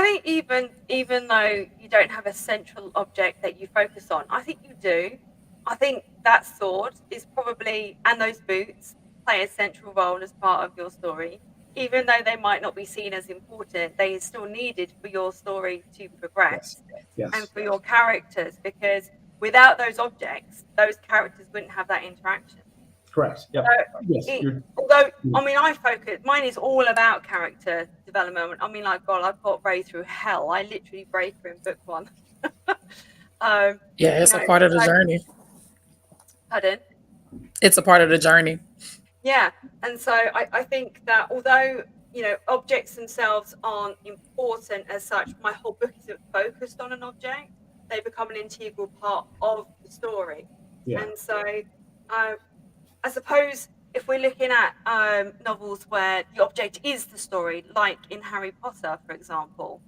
think even though you don't have a central object that you focus on, I think you do. I think that sword is probably, and those boots play a central role as part of your story. Even though they might not be seen as important, they are still needed for your story to progress Yes. and for your characters, because without those objects, those characters wouldn't have that interaction. Correct. Yep. So Yes. although, I mean, mine is all about character development. I mean, like, God, I've got Ray through hell. I literally break her in book 1. Yeah, it's a part of the journey. Pardon? It's a part of the journey. Yeah, and so I think that although, objects themselves aren't important as such, my whole book isn't focused on an object. They become an integral part of the story. Yeah. And so I suppose if we're looking at novels where the object is the story, like in Harry Potter, for example,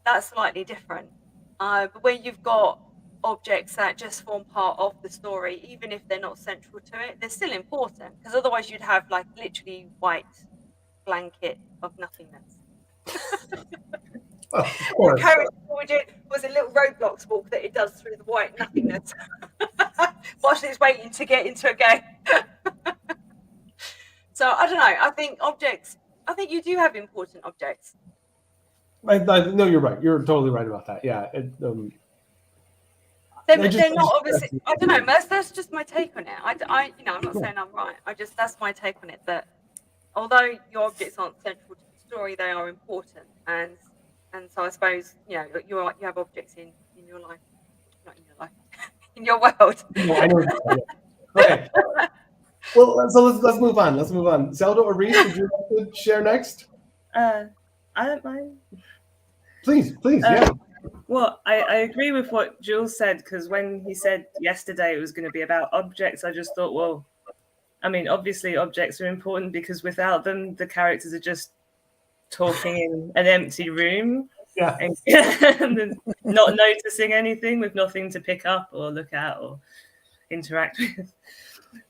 that's slightly different. But when you've got objects that just form part of the story, even if they're not central to it, they're still important, because otherwise you'd have like literally white blanket of nothingness. Oh, of course. Was a little Roblox walk that it does through the white nothingness whilst it's waiting to get into a game. So I don't know. I think you do have important objects. No, you're right. You're totally right about that. Yeah. They're not obviously. I don't know. That's just my take on it. I'm not saying I'm right. That's my take on it. That although your objects aren't central to the story, they are important, and so I suppose you have objects in your life, not in your life, in your world. Yeah, I know. Okay. Well, so let's move on. Let's move on. Zelda or Reese, would you like to share next? I don't mind. Please, yeah. Well, I agree with what Jules said, because when he said yesterday it was going to be about objects, I just thought, well, I mean, obviously objects are important because without them, the characters are just talking in an empty room, Yeah. and not noticing anything, with nothing to pick up or look at or interact with.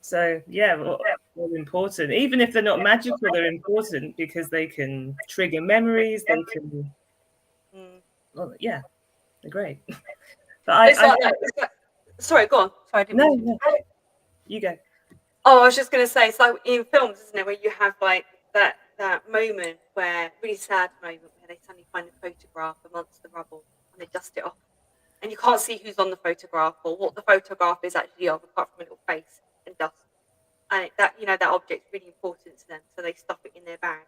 So yeah, they're important. Even if they're not magical, they're important because they can trigger memories. They can. Well, yeah, they're great. But sorry, go on. Sorry, I didn't mean no, you go. Oh, I was just going to say, it's like in films, isn't it, where you have like that moment where, really sad moment where they suddenly find a photograph amongst the rubble and they dust it off, and you can't see who's on the photograph or what the photograph is actually of, apart from a little face and dust. And that object's really important to them, so they stuff it in their bag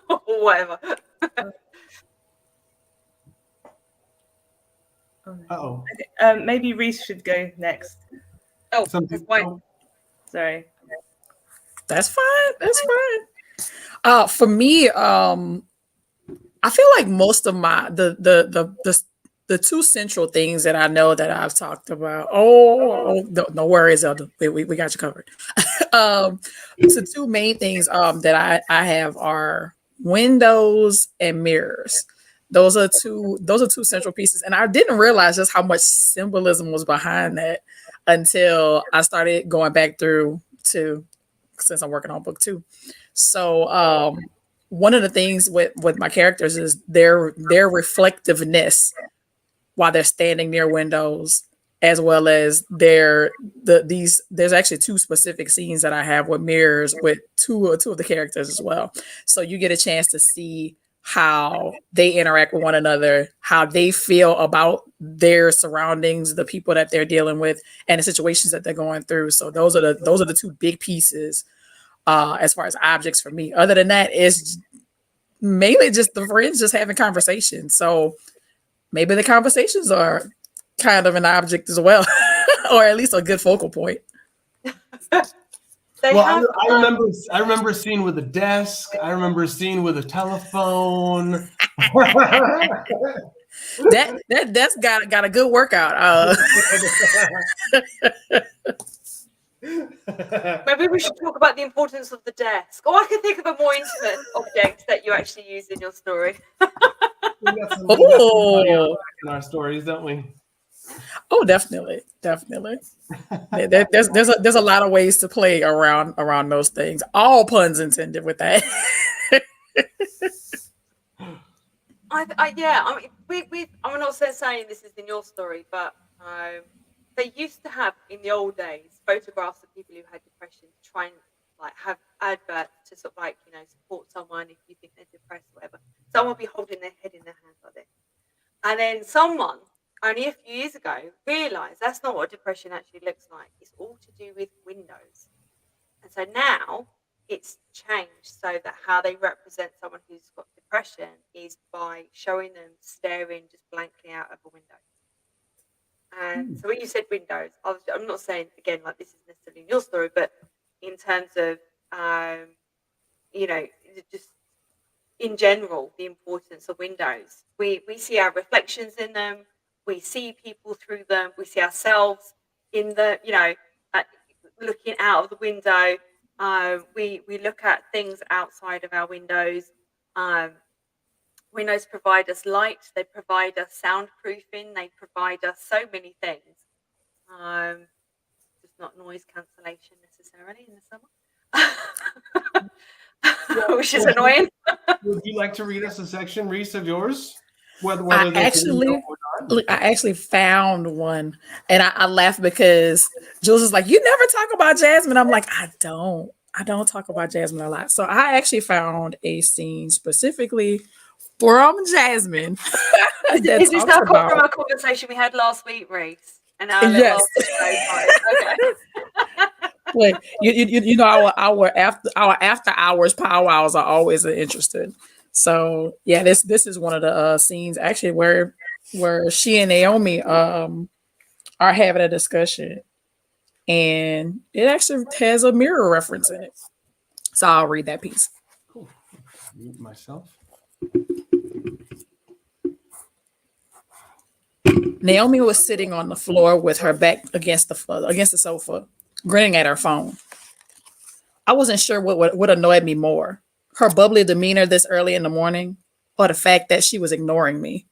or whatever. Uh-oh. Maybe Reese should go next. Oh, that's fine. Sorry. That's fine. For me, I feel like most of my the two central things that I know that I've talked about. No worries, Elder. We got you covered. The two main things that I have are windows and mirrors. Those are two central pieces, and I didn't realize just how much symbolism was behind that until I started going back through since I'm working on book 2. So one of the things with my characters is their reflectiveness while they're standing near windows, as well as there's actually 2 specific scenes that I have with mirrors with two of the characters as well. So you get a chance to see how they interact with one another, how they feel about their surroundings, the people that they're dealing with, and the situations that they're going through. So those are the 2 big pieces as far as objects for me. Other than that, it's mainly just the friends just having conversations. So maybe the conversations are kind of an object as well, or at least a good focal point. I remember a scene with a desk. I remember a scene with a telephone. That's got a good workout. Maybe we should talk about the importance of the desk. Or I can think of a more intimate object that you actually use in your story. We got some body Oh, in our stories, don't we? oh, definitely. There's a lot of ways to play around those things. All puns intended with that. I'm not saying this is in your story, but they used to have in the old days photographs of people who had depression to try and like have adverts to sort of like, you know, support someone if you think they're depressed or whatever. Someone would be holding their head in their hands like this. And then someone only a few years ago realized that's not what depression actually looks like. It's all to do with windows. And so now it's changed so that how they represent someone who's got depression is by showing them staring just blankly out of a window. And so when you said windows, I'm not saying, again, like this is necessarily in your story, but in terms of, you know, just in general, the importance of windows. We see our reflections in them. We see people through them. We see ourselves in the, you know, looking out of the window. We look at things outside of our windows. Windows provide us light. They provide us soundproofing. They provide us so many things. Just not noise cancellation necessarily in the summer, which is annoying. Would you like to read us a section, Reese, of yours? I actually found one, and I laughed because Jules is like, "You never talk about Jasmine." I'm like, I don't talk about Jasmine a lot. So I actually found a scene specifically from Jasmine. Is this now come from a conversation we had last week, Reese? And yes. Okay. Like you know, our after hours powwows are always interesting. So yeah, this is one of the scenes actually where she and Naomi are having a discussion, and it actually has a mirror reference in it. So I'll read that piece. Cool. Read myself. Naomi was sitting on the floor with her back against the sofa, grinning at her phone. I wasn't sure what annoyed me more, her bubbly demeanor this early in the morning, or the fact that she was ignoring me.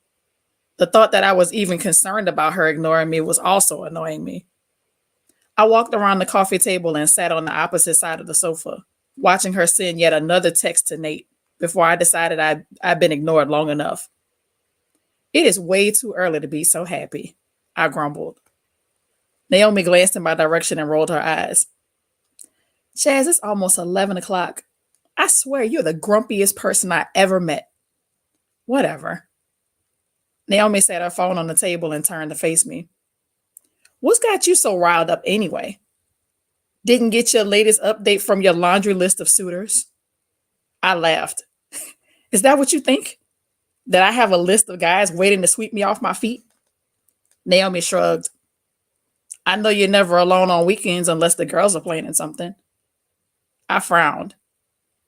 The thought that I was even concerned about her ignoring me was also annoying me. I walked around the coffee table and sat on the opposite side of the sofa, watching her send yet another text to Nate before I decided I'd been ignored long enough. It is way too early to be so happy, I grumbled. Naomi glanced in my direction and rolled her eyes. Chaz, it's almost 11 o'clock. I swear you're the grumpiest person I ever met. Whatever. Naomi set her phone on the table and turned to face me. What's got you so riled up anyway? Didn't get your latest update from your laundry list of suitors? I laughed. Is that what you think? That I have a list of guys waiting to sweep me off my feet? Naomi shrugged. I know you're never alone on weekends unless the girls are planning something. I frowned.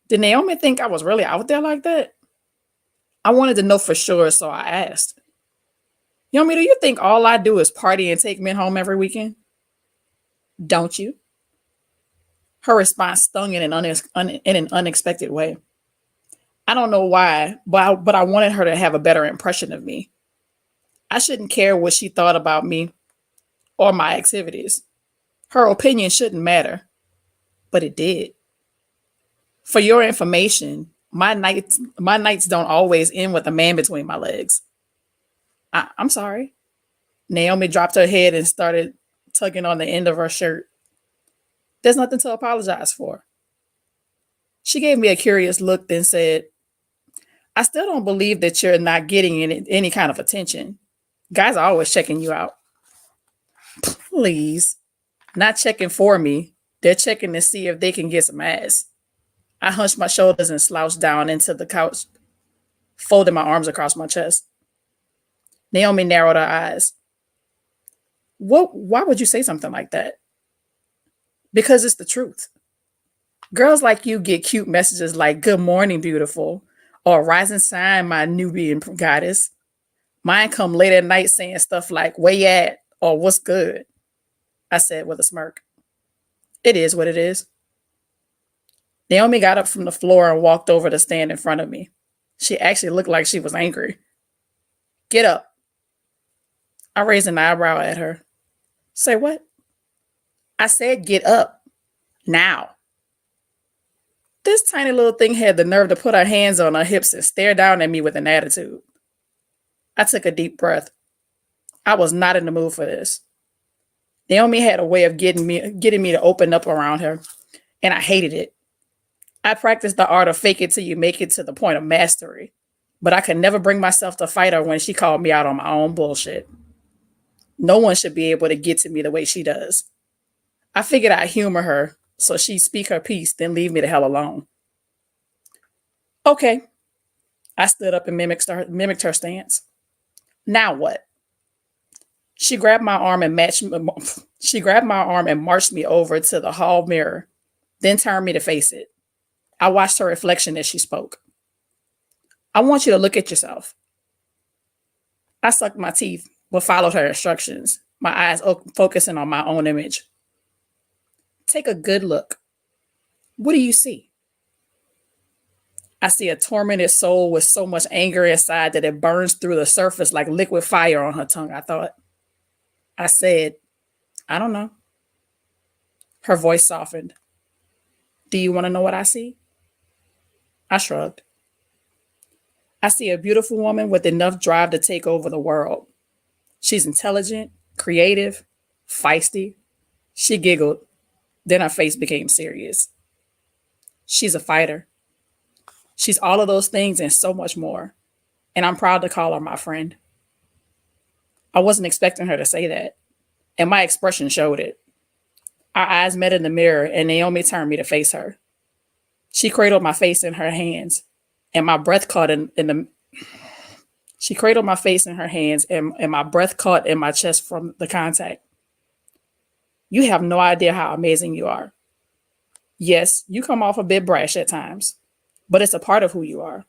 Did Naomi think I was really out there like that? I wanted to know for sure, so I asked. Naomi, do you think all I do is party and take men home every weekend? Don't you? Her response stung in an unexpected way. I don't know why, but I wanted her to have a better impression of me. I shouldn't care what she thought about me or my activities. Her opinion shouldn't matter, but it did. For your information, my nights don't always end with a man between my legs. I'm sorry. Naomi dropped her head and started tugging on the end of her shirt. There's nothing to apologize for. She gave me a curious look, then said, I still don't believe that you're not getting any kind of attention. Guys are always checking you out. Please. Not checking for me. They're checking to see if they can get some ass. I hunched my shoulders and slouched down into the couch, folding my arms across my chest. Naomi narrowed her eyes. Why would you say something like that? Because it's the truth. Girls like you get cute messages like, good morning, beautiful, or rising sign, my Nubian goddess. Mine come late at night saying stuff like, where you at, or what's good? I said with a smirk. It is what it is. Naomi got up from the floor and walked over to stand in front of me. She actually looked like she was angry. Get up. I raised an eyebrow at her. Say what? I said get up. Now. This tiny little thing had the nerve to put her hands on her hips and stare down at me with an attitude. I took a deep breath. I was not in the mood for this. Naomi had a way of getting me to open up around her, and I hated it. I practiced the art of fake it till you make it to the point of mastery, but I could never bring myself to fight her when she called me out on my own bullshit. No one should be able to get to me the way she does. I figured I'd humor her so she'd speak her piece, then leave me the hell alone. Okay. I stood up and mimicked her stance. Now what? She grabbed my arm and marched me over to the hall mirror, then turned me to face it. I watched her reflection as she spoke. I want you to look at yourself. I sucked my teeth, but followed her instructions, my eyes focusing on my own image. Take a good look. What do you see? I see a tormented soul with so much anger inside that it burns through the surface like liquid fire on her tongue, I thought. I said, I don't know. Her voice softened. Do you want to know what I see? I shrugged. I see a beautiful woman with enough drive to take over the world. She's intelligent, creative, feisty. She giggled. Then her face became serious. She's a fighter. She's all of those things and so much more. And I'm proud to call her my friend. I wasn't expecting her to say that, and my expression showed it. Our eyes met in the mirror, and Naomi turned me to face her. She cradled my face in her hands, and my breath caught She cradled my face in her hands, and my breath caught in my chest from the contact. You have no idea how amazing you are. Yes, you come off a bit brash at times, but it's a part of who you are.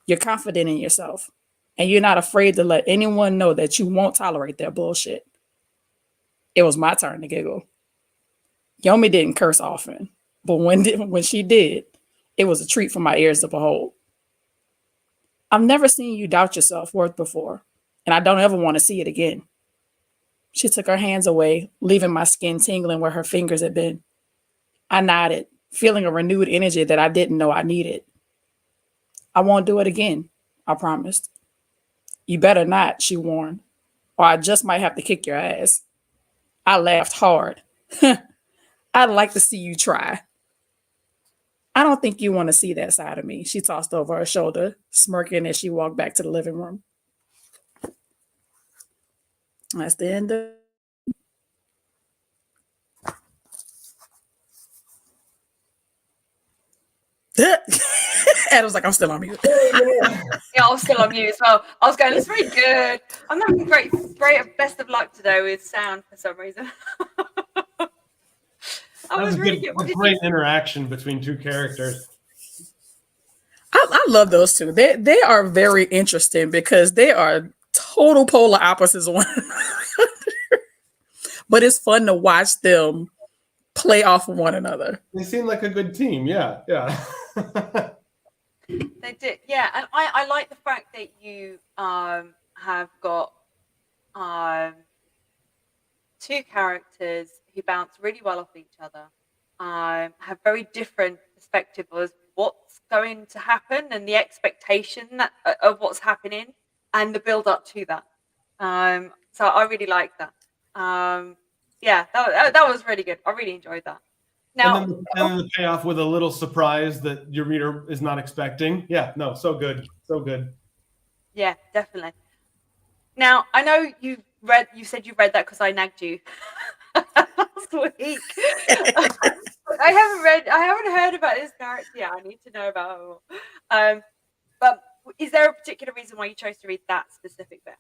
You're confident in yourself, and you're not afraid to let anyone know that you won't tolerate their bullshit. It was my turn to giggle. Yomi didn't curse often, but when she did, it was a treat for my ears to behold. I've never seen you doubt your self-worth before, and I don't ever want to see it again. She took her hands away, leaving my skin tingling where her fingers had been. I nodded, feeling a renewed energy that I didn't know I needed. I won't do it again, I promised. You better not, she warned, or I just might have to kick your ass. I laughed hard. I'd like to see you try. I don't think you want to see that side of me, she tossed over her shoulder, smirking as she walked back to the living room. That's the end of Adam's like, I'm still on mute. Yeah, I'm still on mute as well. I was going, it's very good. I'm having great best of luck today with sound for some reason. That was really good. A great interaction between two characters. I love those two. They are very interesting because they are total polar opposites of one another. But it's fun to watch them play off of one another. They seem like a good team. Yeah. They did, yeah. And I like the fact that you have got two characters who bounce really well off each other, have very different perspective of what's going to happen and the expectation of what's happening and the build up to that. So I really like that. Yeah, that was really good. I really enjoyed that. Now, and then the payoff with a little surprise that your reader is not expecting. Yeah, no, so good. Yeah, definitely. Now, I know you said you read that because I nagged you last week. I haven't heard about this character yet. I need to know about her. But is there a particular reason why you chose to read that specific bit?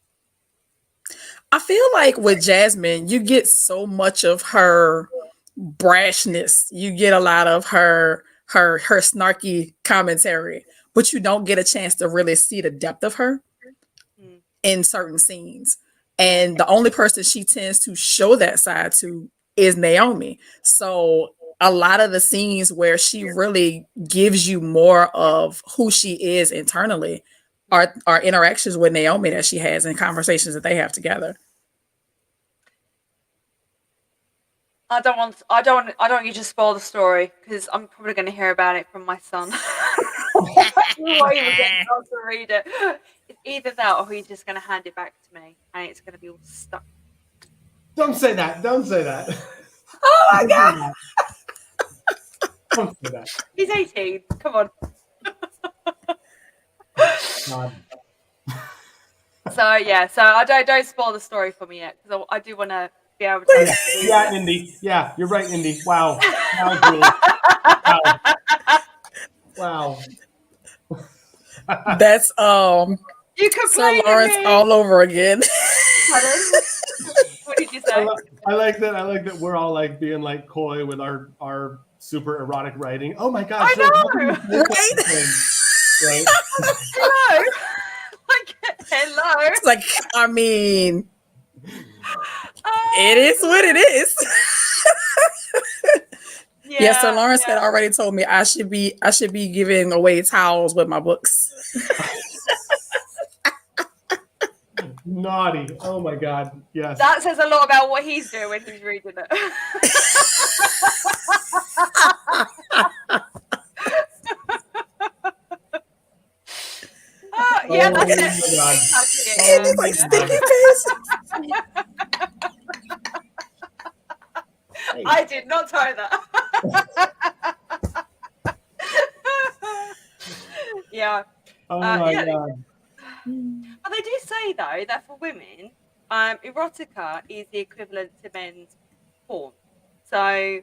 I feel like with Jasmine, you get so much of her brashness. You get a lot of her snarky commentary, but you don't get a chance to really see the depth of her in certain scenes. And the only person she tends to show that side to is Naomi. So a lot of the scenes where she really gives you more of who she is internally are interactions with Naomi that she has and conversations that they have together. I don't want you to spoil the story because I'm probably going to hear about it from my son. Before he even gets a chance to read it. It's either that or he's just going to hand it back to me and it's going to be all stuck. Don't say that. Don't say that. Oh my God. Don't say that. He's 18. Come on. God. So yeah, so I don't spoil the story for me yet because I do want to be able to. Yeah, Indy. Yeah, you're right, Indy. Wow. Wow, Jules. Wow. That's You could Sir play Lawrence me. all over again. What did you say? I like that we're all like being like coy with our super erotic writing. Oh my God. I Jules, know. how can you say such a thing? Right? Hello. Like, hello. It's like, I mean, it is what it is. Yeah, Sir Lawrence had already told me I should be giving away towels with my books. Naughty. Oh my God. Yes. That says a lot about what he's doing when he's reading it. Yeah, that's my God. exactly it. Like sticky face. I did not tie that. Yeah. Oh my yeah. God. But they do say though that for women, erotica is the equivalent to men's porn. So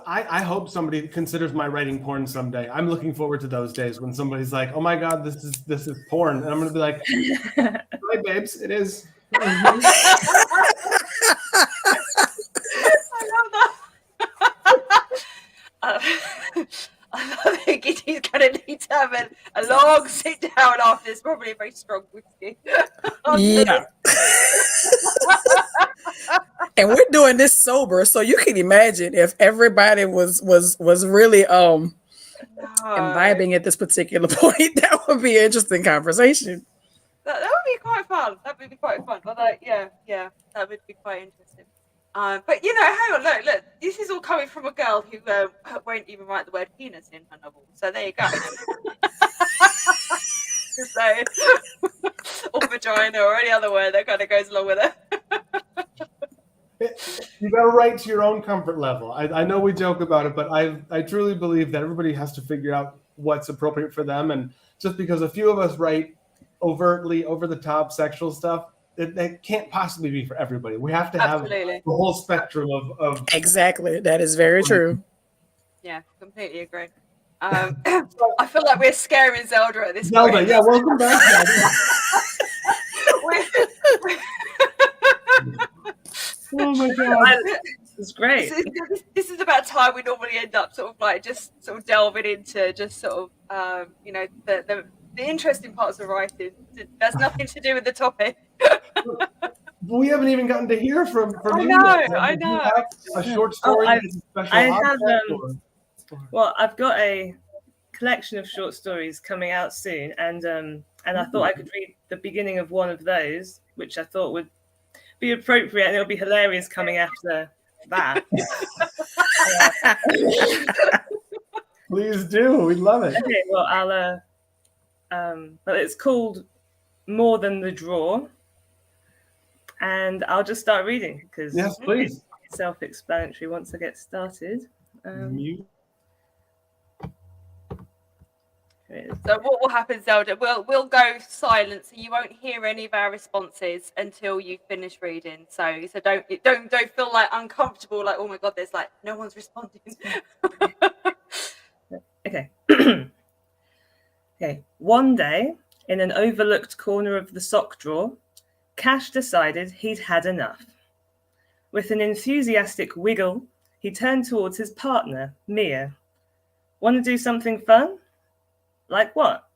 I hope somebody considers my writing porn someday. I'm looking forward to those days when somebody's like, "Oh my God, this is porn," and I'm gonna be like, "Hi, babes, it is." I love that. I think he's going to need to have a long sit down after this, probably a very strong whiskey. Yeah. And we're doing this sober, so you can imagine if everybody was really imbibing at this particular point, that would be an interesting conversation. That would be quite fun. That would be quite fun. But yeah, that would be quite interesting. But you know, hang on, look. This is all coming from a girl who won't even write the word penis in her novel. So there you go. So, or vagina, or any other word that kind of goes along with it. You got to write to your own comfort level. I know we joke about it, but I truly believe that everybody has to figure out what's appropriate for them. And just because a few of us write overtly over the top sexual stuff, it can't possibly be for everybody. We have to have the whole spectrum of Exactly. That is very true. Yeah, completely agree. I feel like we're scaring Zelda at this Zelda, point. yeah, welcome back, Zelda. Oh my God. It's great. This is about time we normally end up sort of like just sort of delving into just sort of you know, the interesting parts of writing. That's nothing to do with the topic. We haven't even gotten to hear from I you. know, I know. You have a short story. Well, I've got a collection of short stories coming out soon, and I thought I could read the beginning of one of those, which I thought would be appropriate, and it'll be hilarious coming after that. Please do. We love it. Okay, well, but it's called More Than the Draw, and I'll just start reading because yes, please. It's self-explanatory once I get started. So what will happen, Zelda? We'll go silent, so you won't hear any of our responses until you finish reading. So don't feel like uncomfortable, like, oh my God, there's like no one's responding. Okay. Okay. One day, in an overlooked corner of the sock drawer, Cash decided he'd had enough. With an enthusiastic wiggle, he turned towards his partner, Mia. Want to do something fun? Like what?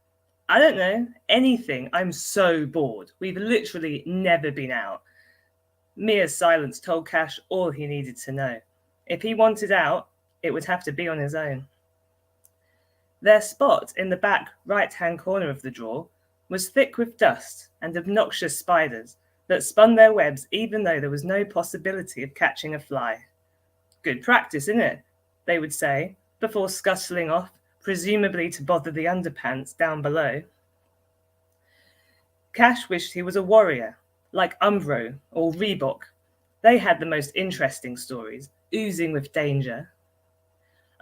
I don't know. Anything. I'm so bored. We've literally never been out. Mia's silence told Cash all he needed to know. If he wanted out, it would have to be on his own. Their spot in the back right-hand corner of the drawer was thick with dust and obnoxious spiders that spun their webs even though there was no possibility of catching a fly. Good practice, isn't it? They would say, before scuttling off, presumably to bother the underpants down below. Cash wished he was a warrior, like Umbro or Reebok. They had the most interesting stories, oozing with danger.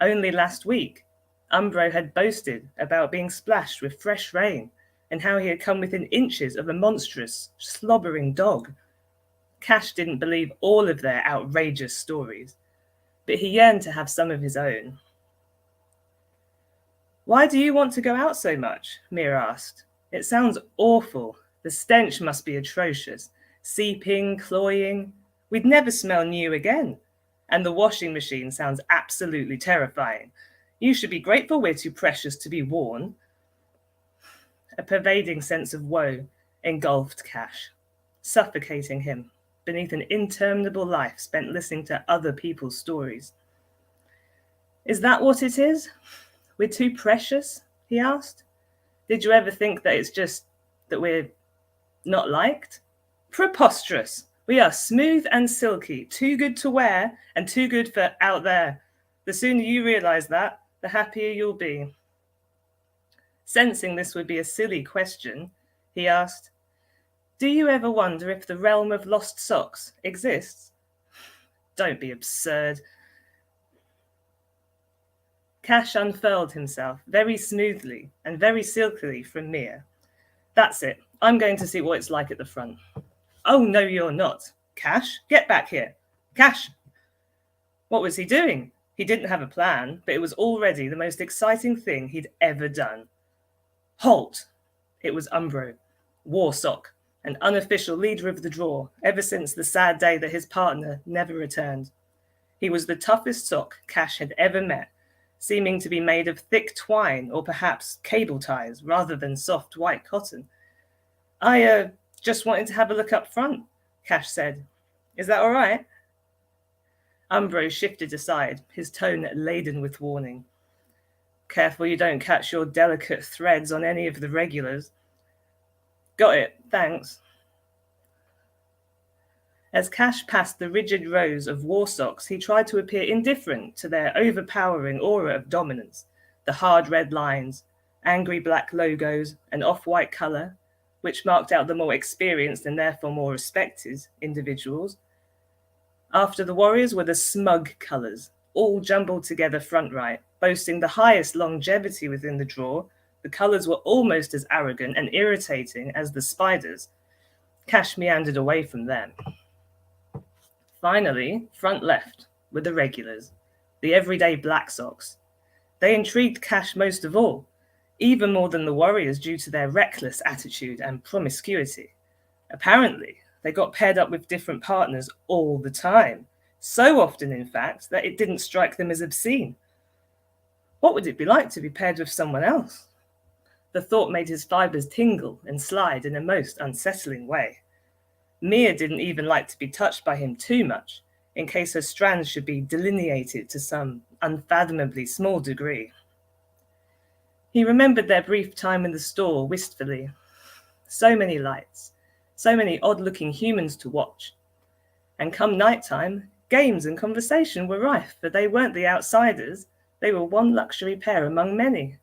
Only last week, Umbro had boasted about being splashed with fresh rain and how he had come within inches of a monstrous, slobbering dog. Cash didn't believe all of their outrageous stories, but he yearned to have some of his own. "Why do you want to go out so much?" Mia asked. "It sounds awful. The stench must be atrocious. Seeping, cloying. We'd never smell new again. And the washing machine sounds absolutely terrifying. You should be grateful we're too precious to be worn." A pervading sense of woe engulfed Cash, suffocating him beneath an interminable life spent listening to other people's stories. "Is that what it is? We're too precious?" he asked. "Did you ever think that it's just that we're not liked? Preposterous. We are smooth and silky, too good to wear and too good for out there. The sooner you realize that, the happier you'll be." Sensing this would be a silly question, he asked, "Do you ever wonder if the realm of lost socks exists?" "Don't be absurd." Cash unfurled himself very smoothly and very silkily from Mia. "That's it. I'm going to see what it's like at the front." "Oh, no, you're not. Cash, get back here. Cash." What was he doing? He didn't have a plan, but it was already the most exciting thing he'd ever done. "Halt!" It was Umbro, Warsock, an unofficial leader of the draw ever since the sad day that his partner never returned. He was the toughest sock Cash had ever met, seeming to be made of thick twine or perhaps cable ties rather than soft white cotton. I just wanted to have a look up front," Cash said. "Is that all right?" Umbro shifted aside, his tone laden with warning. "Careful you don't catch your delicate threads on any of the regulars." "Got it, thanks." As Cash passed the rigid rows of war socks, he tried to appear indifferent to their overpowering aura of dominance, the hard red lines, angry black logos, and off-white colour, which marked out the more experienced and therefore more respected individuals. After the Warriors were the smug colours, all jumbled together front right, boasting the highest longevity within the draw. The colours were almost as arrogant and irritating as the spiders. Cash meandered away from them. Finally, front left were the regulars, the everyday Black Sox. They intrigued Cash most of all, even more than the Warriors due to their reckless attitude and promiscuity. Apparently, they got paired up with different partners all the time, so often, in fact, that it didn't strike them as obscene. What would it be like to be paired with someone else? The thought made his fibers tingle and slide in a most unsettling way. Mia didn't even like to be touched by him too much, in case her strands should be delineated to some unfathomably small degree. He remembered their brief time in the store wistfully. So many lights, so many odd-looking humans to watch. And come nighttime, games and conversation were rife, for they weren't the outsiders, they were one luxury pair among many.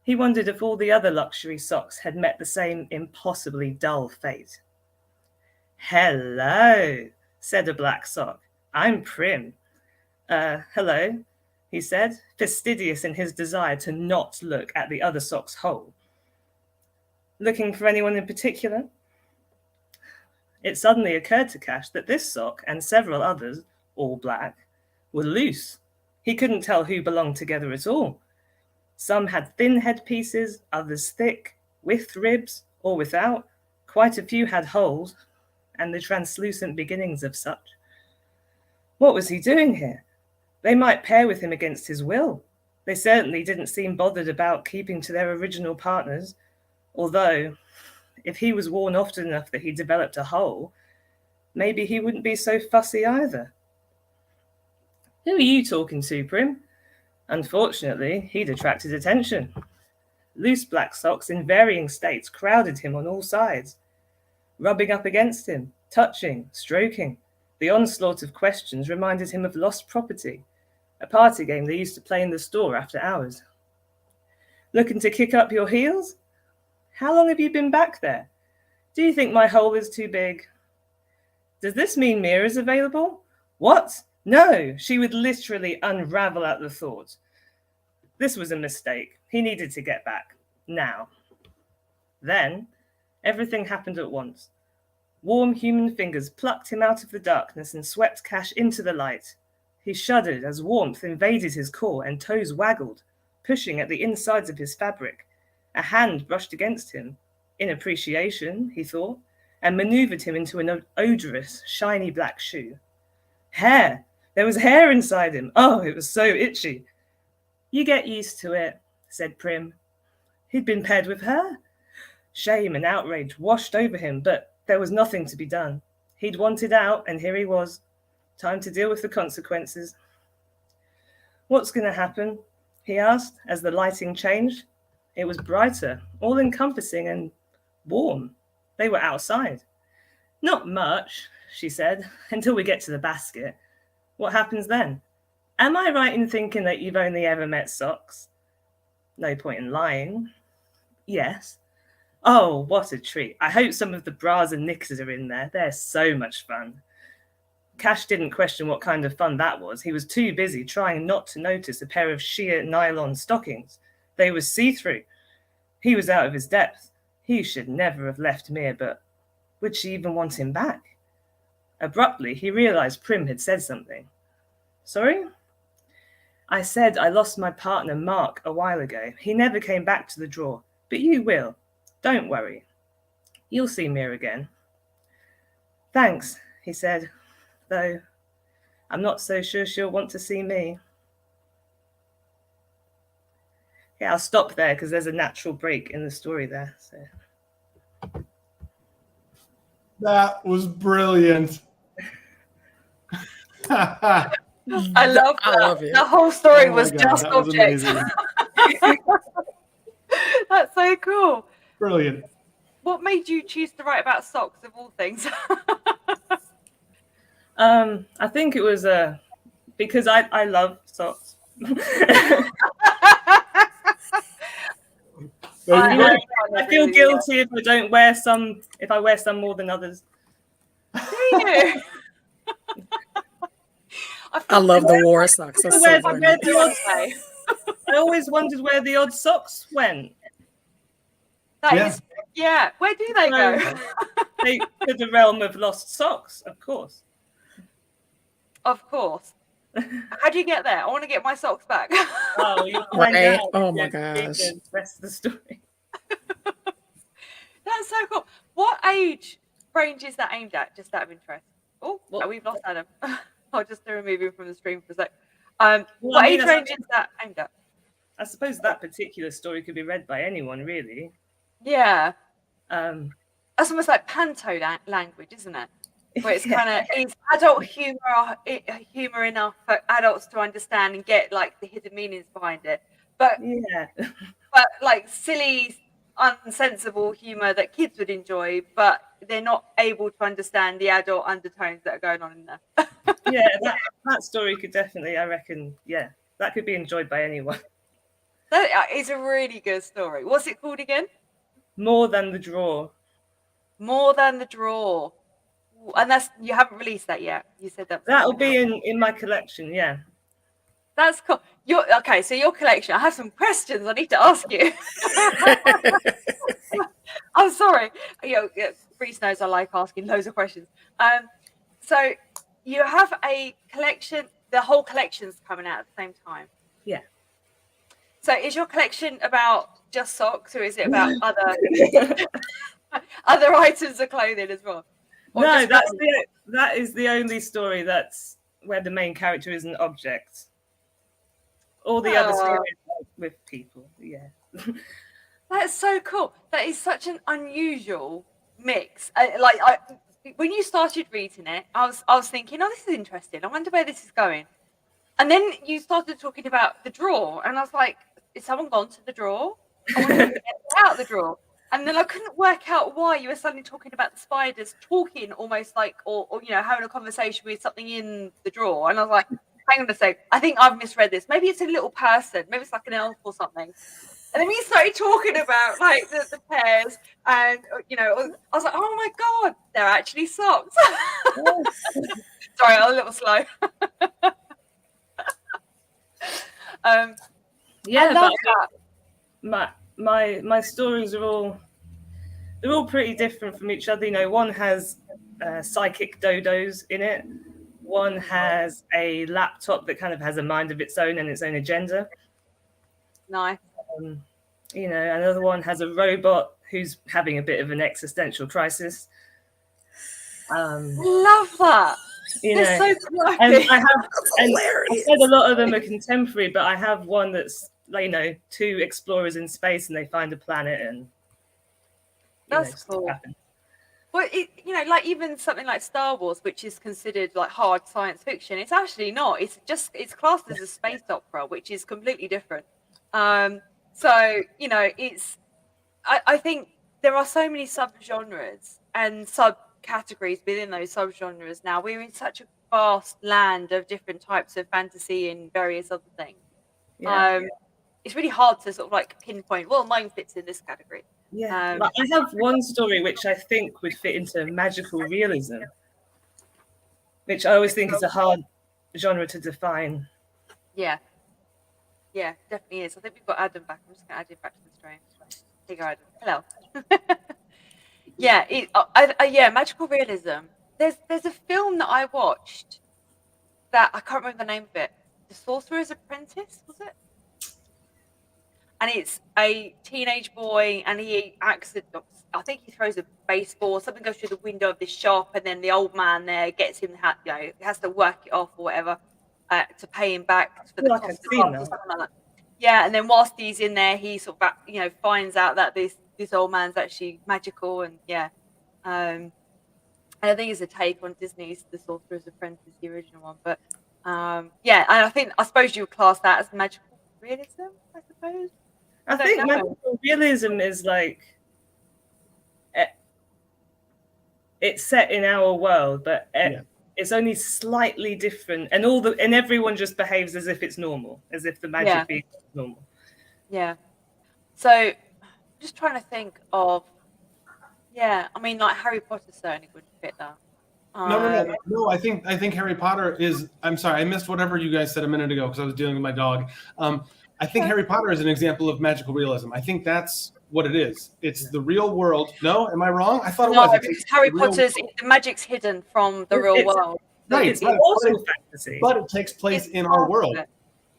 He wondered if all the other luxury socks had met the same impossibly dull fate. "Hello," said a black sock. "I'm Prim." Hello," he said, fastidious in his desire to not look at the other sock's hole. "Looking for anyone in particular?" It suddenly occurred to Cash that this sock and several others, all black, were loose. He couldn't tell who belonged together at all. Some had thin headpieces, others thick, with ribs or without. Quite a few had holes, and the translucent beginnings of such. What was he doing here? They might pair with him against his will. They certainly didn't seem bothered about keeping to their original partners, although, if he was worn often enough that he developed a hole, maybe he wouldn't be so fussy either. Who are you talking to, Prim? Unfortunately, he'd attracted attention. Loose black socks in varying states crowded him on all sides, rubbing up against him, touching, stroking. The onslaught of questions reminded him of lost property, a party game they used to play in the store after hours. Looking to kick up your heels? How long have you been back there? Do you think my hole is too big? Does this mean Mira's available? What? No, she would literally unravel at the thought. This was a mistake. He needed to get back. Now. Then, everything happened at once. Warm human fingers plucked him out of the darkness and swept Cash into the light. He shuddered as warmth invaded his core and toes waggled, pushing at the insides of his fabric. A hand brushed against him, in appreciation, he thought, and maneuvered him into an odorous, shiny black shoe. Hair! There was hair inside him. Oh, it was so itchy. You get used to it, said Prim. He'd been paired with her. Shame and outrage washed over him, but there was nothing to be done. He'd wanted out, and here he was. Time to deal with the consequences. What's going to happen? He asked as the lighting changed. It was brighter, all-encompassing and warm. They were outside. Not much, she said, until we get to the basket. What happens then? Am I right in thinking that you've only ever met socks? No point in lying. Yes. Oh, what a treat. I hope some of the bras and knickers are in there. They're so much fun. Cash didn't question what kind of fun that was. He was too busy trying not to notice a pair of sheer nylon stockings. They were see-through. He was out of his depth. He should never have left Mia, but would she even want him back? Abruptly, he realized Prim had said something. Sorry? I said I lost my partner, Mark, a while ago. He never came back to the drawer, but you will. Don't worry. You'll see Mia again. Thanks, he said, though I'm not so sure she'll want to see me. Yeah, I'll stop there because there's a natural break in the story there. So. That was brilliant. I love that. I love it. The whole story Oh my was God, just that was objects. amazing. That's so cool. Brilliant. What made you choose to write about socks of all things? I think it was because I love socks. I feel guilty if I don't wear some. If I wear some more than others. Do you? I love the war socks. That's so funny. I always wondered where the odd socks went. Yeah. Where do they go? They to the realm of lost socks, of course. Of course. How do you get there? I want to get my socks back. Oh, you'll find Right? out. Oh my Yeah, gosh. the rest of the story. That's so cool. What age range is that aimed at? Just out of interest. Oh, we've lost Adam. I'll just remove him from the stream for a sec. What age range is that aimed at? I suppose that particular story could be read by anyone, really. Yeah. That's almost like panto language, isn't it? Where it's kind of it's adult humor enough for adults to understand and get like the hidden meanings behind it, but like silly, unsensible humor that kids would enjoy, but they're not able to understand the adult undertones that are going on in there. Yeah, that story could definitely, I reckon, that could be enjoyed by anyone. That is a really good story. What's it called again? More Than the Draw. More Than the Draw. And you haven't released that yet. You said that'll be in my collection. Yeah, that's cool. So your collection. I have some questions I need to ask you. I'm sorry. Reese knows I like asking loads of questions. So you have a collection. The whole collection's coming out at the same time. Yeah. So is your collection about just socks, or is it about other items of clothing as well? Or no, that is the only story that's where the main character is an object. All the other stories are with people. Yeah. That's so cool. That is such an unusual mix. when you started reading it, I was thinking, oh, this is interesting. I wonder where this is going. And then you started talking about the drawer, and I was like, is someone gone to the drawer? I wonder if they're out the drawer. And then I couldn't work out why you were suddenly talking about the spiders talking almost like, or having a conversation with something in the drawer. And I was like, hang on a sec, I think I've misread this. Maybe it's a little person. Maybe it's like an elf or something. And then we started talking about like the pairs, and I was like, oh my god, they're actually socks. Sorry, I'm a little slow. Yeah, I love but my stories are all pretty different from each other. One has psychic dodos in it. One has a laptop that kind of has a mind of its own and its own agenda. Nice. Another one has a robot who's having a bit of an existential crisis. Love that. They're so quirky. And I said a lot of them are contemporary, but I have one that's two explorers in space and they find a planet and that's cool. Happen. Well, like even something like Star Wars, which is considered like hard science fiction, it's actually not. It's classed as a space opera, which is completely different. So it's. I think there are so many subgenres and subcategories within those subgenres now. We're in such a vast land of different types of fantasy and various other things. Yeah. It's really hard to sort of like pinpoint. Well, mine fits in this category. Yeah, I have one story which I think would fit into magical realism, which I always think is a hard genre to define. Yeah, definitely is. I think we've got Adam back. I'm just going to add him back to the stream. Here you go, Adam. Hello. Magical realism. There's a film that I watched that I can't remember the name of it. The Sorcerer's Apprentice, was it? And it's a teenage boy, and he I think he throws a baseball. Something goes through the window of this shop, and then the old man there gets him. Has to work it off or whatever to pay him back for the cost of the or something like that. Yeah, and then whilst he's in there, he sort of finds out that this old man's actually magical, and and I think it's a take on Disney's The Sorcerer's Apprentice, the original one. But and I suppose you would class that as magical realism, I suppose. I think magical realism is like it's set in our world, but it's only slightly different, and everyone just behaves as if it's normal, as if the magic is normal. Yeah. So, just trying to think of. Yeah, I mean, like Harry Potter certainly would fit that. No. I think Harry Potter is. I'm sorry, I missed whatever you guys said a minute ago because I was dealing with my dog. I think Harry Potter is an example of magical realism. I think that's what it is. It's the real world. No, am I wrong? I thought it was. Because Harry Potter's the magic's hidden from the real world. Right, it's also fantasy, but it takes place in our world.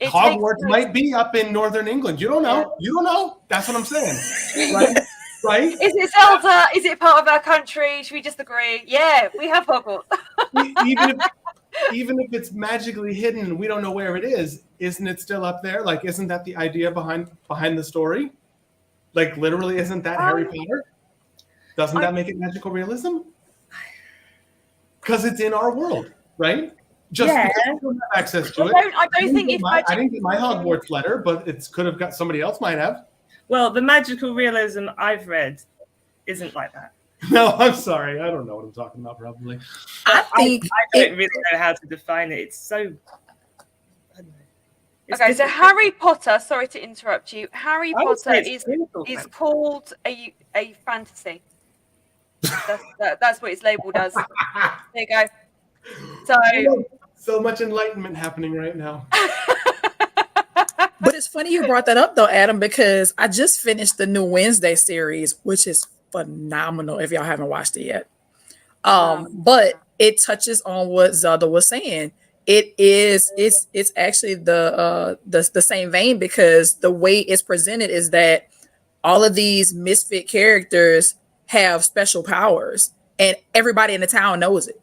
Hogwarts might be up in northern England. You don't know. Yeah. You don't know. That's what I'm saying. Right? Right? Is it Zelda? Is it part of our country? Should we just agree? Yeah, we have Hogwarts. Even if it's magically hidden and we don't know where it is, isn't it still up there? Like, isn't that the idea behind the story? Like, literally, isn't that Harry Potter? Doesn't that make it magical realism? Because it's in our world, right? Just because we don't have access to it. I didn't get my Hogwarts letter, but it could have got somebody else might have. Well, the magical realism I've read isn't like that. No, I'm sorry. I don't know what I'm talking about, probably. I don't really know how to define it. It's so... I don't know. Okay, so Harry Potter, sorry to interrupt you. Harry Potter is called a fantasy. That's what it's labelled as. There you go. So much enlightenment happening right now. But it's funny you brought that up, though, Adam, because I just finished the new Wednesday series, which is phenomenal if y'all haven't watched it yet. But it touches on what Zelda was saying. It's actually the same vein, because the way it's presented is that all of these misfit characters have special powers, and everybody in the town knows it.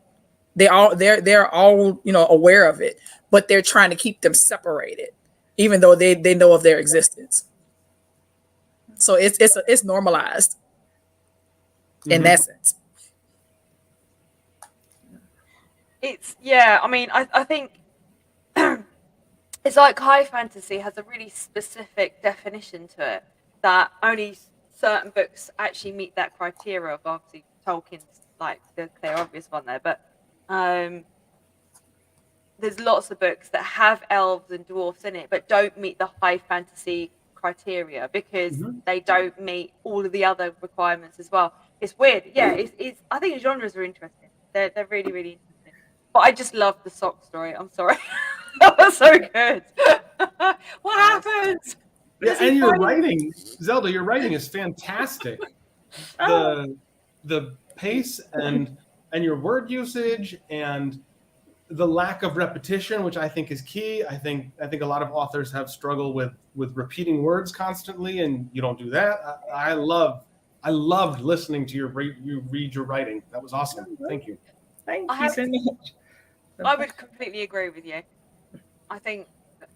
They're all aware of it, but they're trying to keep them separated, even though they know of their existence. So it's normalized in that sense. It's yeah. I mean, I think it's like high fantasy has a really specific definition to it that only certain books actually meet that criteria of obviously Tolkien's like the clear obvious one there, but there's lots of books that have elves and dwarfs in it but don't meet the high fantasy criteria because they don't meet all of the other requirements as well. It's weird. Yeah, it's I think genres are interesting. They're really, really interesting. But I just love the sock story. I'm sorry. That was so good. What happens? Yeah, and your writing, Zelda, your writing is fantastic. The pace and your word usage and the lack of repetition, which I think is key. I think a lot of authors have struggled with repeating words constantly, and you don't do that. I loved listening to you read your writing. That was awesome. Thank you. Thank you so much. I would completely agree with you. I think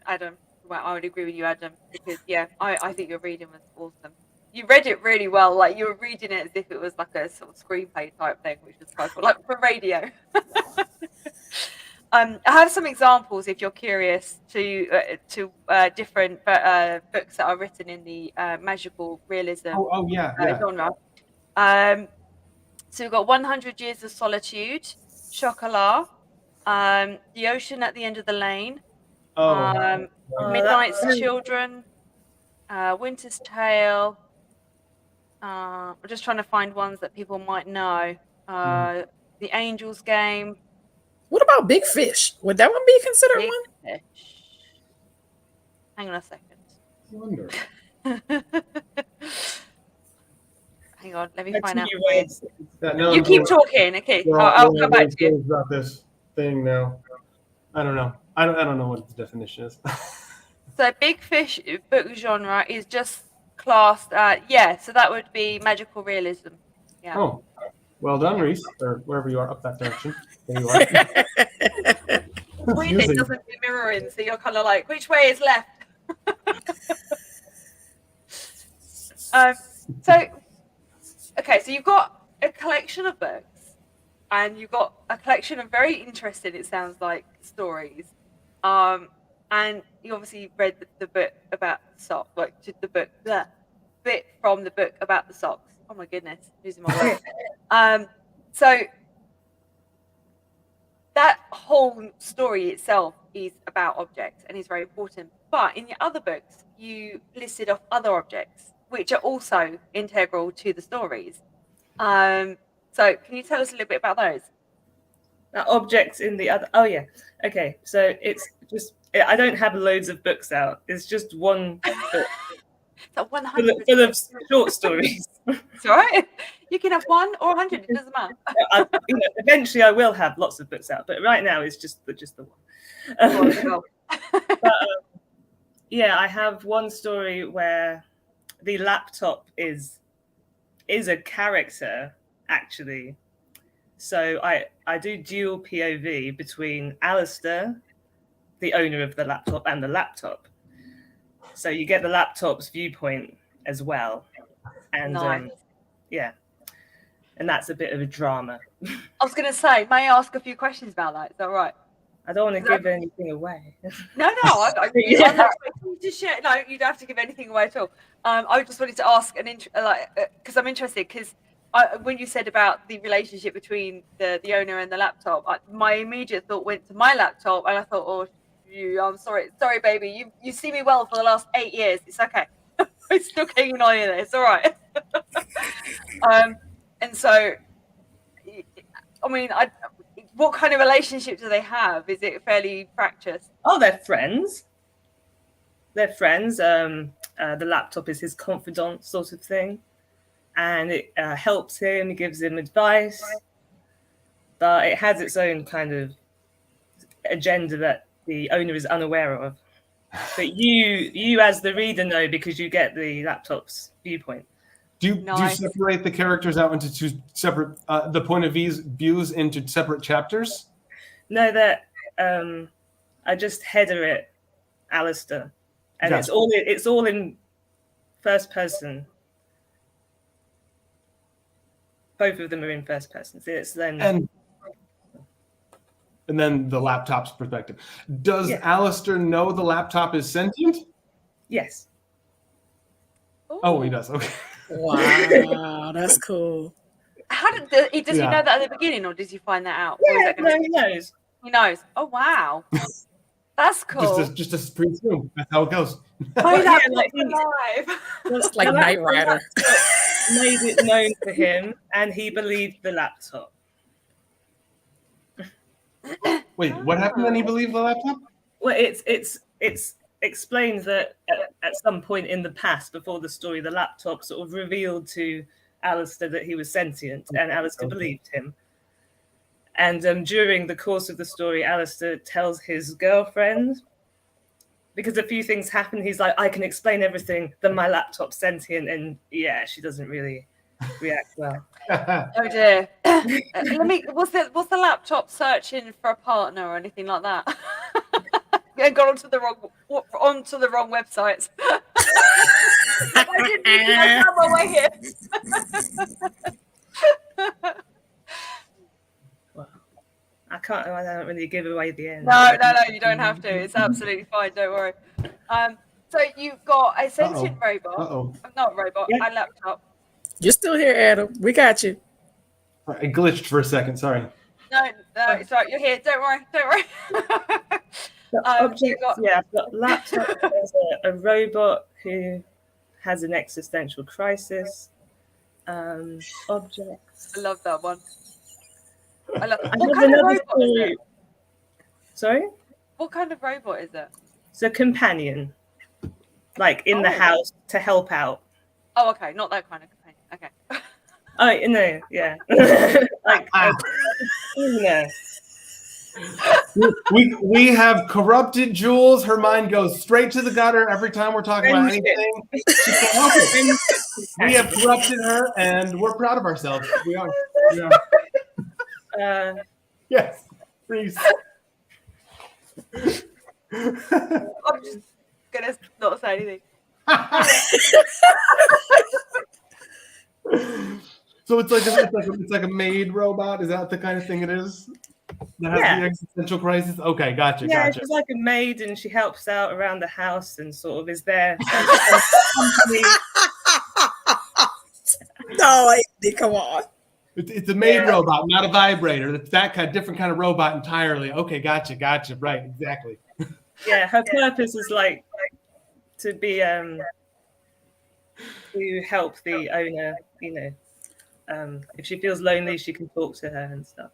Adam. Well, I would agree with you, Adam, because yeah, I think your reading was awesome. You read it really well. Like you were reading it as if it was like a sort of screenplay type thing, which was quite cool, like for radio. I have some examples if you're curious to different books that are written in the magical realism genre. So we've got 100 Years of Solitude, Chocolat, The Ocean at the End of the Lane, Midnight's Children, Winter's Tale. I'm just trying to find ones that people might know. The Angel's Game. What about Big Fish? Would that one be considered Big one? Fish. Hang on a second. I wonder. Hang on, let me find out. You keep talking. Okay, I'll come back to you. About this thing now. I don't know. I don't know what the definition is. So Big Fish book genre is just classed so that would be magical realism. Yeah. Oh, well done, Reese, or wherever you are, up that direction. There you are. It doesn't do mirroring, so you're kind of like, which way is left? So you've got a collection of books, and you've got a collection of very interesting, it sounds like, stories. And you obviously read the book about the sock, the bit from the book about the socks. Oh my goodness, losing my words. So that whole story itself is about objects and is very important. But in your other books, you listed off other objects, which are also integral to the stories. So can you tell us a little bit about those? Objects in the other. Oh yeah. Okay. So it's just I don't have loads of books out. It's just one book. So 100 full of short stories. It's all right. You can have 1 or 100. It doesn't matter. Eventually, I will have lots of books out, but right now it's just the one. Yeah, I have one story where the laptop is a character actually. So I do dual POV between Alistair, the owner of the laptop, and the laptop. So you get the laptop's viewpoint as well. And nice. And that's a bit of a drama. I was going to say, may I ask a few questions about that? Is that right? I don't want to give anything away. No, I'm not expecting you to share. No, you don't have to give anything away at all. I just wanted to ask because I'm interested, because when you said about the relationship between the owner and the laptop, my immediate thought went to my laptop, and I thought, oh, I'm sorry, baby. You see me well for the last 8 years. It's okay. I'm still keeping an eye on it. It's all right. And so, I mean, what kind of relationship do they have? Is it fairly fractious? Oh, they're friends. The laptop is his confidant sort of thing. And it helps him, gives him advice. But it has its own kind of agenda that the owner is unaware of. But you as the reader know, because you get the laptop's viewpoint. Do you separate the characters out into two separate, the point of views into separate chapters? No, that I just header it, Alistair, and gotcha. it's all in first person. Both of them are in first person. So it's then. And then the laptop's perspective. Does Yeah. Alistair know the laptop is sentient? Yes. Oh, he does. Okay. Wow, that's cool. How does he Yeah. know that at the beginning, or does he find that out? Or is Yeah, that gonna no, he knows. He knows. Oh wow, that's cool. Just a presume. That's how it goes. Oh, Yeah, that's like, alive. It's like Knight Rider. Made it known to him, and he believed the laptop. Wait, what happened when he believed the laptop? Well, it's explained that at some point in the past, before the story, the laptop sort of revealed to Alistair that he was sentient, and Alistair believed him. And during the course of the story, Alistair tells his girlfriend, because a few things happen, he's like, I can explain everything, then my laptop's sentient, and yeah, she doesn't really react well. Oh dear. Was the laptop searching for a partner or anything like that? And got onto the wrong websites. I didn't need to know my way here. Well, I don't really give away the end. No, you don't have to. It's absolutely fine. Don't worry. So you've got a sentient robot. Not robot, Yeah. a laptop. You're still here, Adam. We got you. I glitched for a second. Sorry. No, it's right. You're here. Don't worry. I've got laptop. There's a robot who has an existential crisis. Objects. I love that one. I love. I What have kind of another robot is story. it? Sorry? What kind of robot is it? It's a companion, like in the Oh. house to help out. Oh, okay. Not that kind of companion. Okay. Oh, no, yeah. Like, yeah. We have corrupted Jules. Her mind goes straight to the gutter every time we're talking about anything. She can't help it. We have corrupted her, and we're proud of ourselves. We are. Yes, please. I'm just gonna not say anything. So it's like a maid robot. Is that the kind of thing it is? That has the existential crisis. Okay, gotcha. Yeah, she's like a maid, and she helps out around the house and sort of is there. No, Andy, come on. It's a maid robot, not a vibrator. It's that kind of different kind of robot entirely. Okay, gotcha. Right, exactly. Yeah, her purpose is like to be to help the owner. If she feels lonely, she can talk to her and stuff.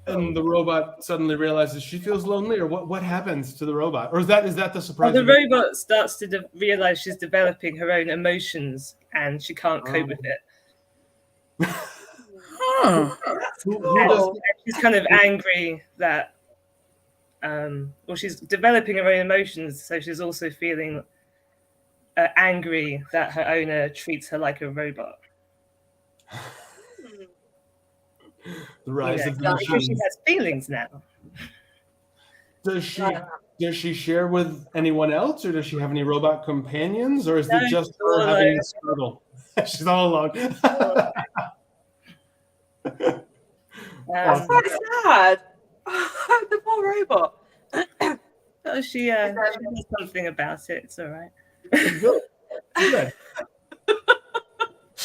And the robot suddenly realizes she feels lonely, or what happens to the robot? Or is that the surprise? The robot starts to realize she's developing her own emotions and she can't cope with it. She's kind of angry that she's developing her own emotions, so she's also feeling angry that her owner treats her like a robot. The rise of the because she machines. has feelings now. Does she share with anyone else, or does she have any robot companions, or is it just her having a struggle? She's all alone. That's so sad. The poor robot. She does something about it. It's all right. Good.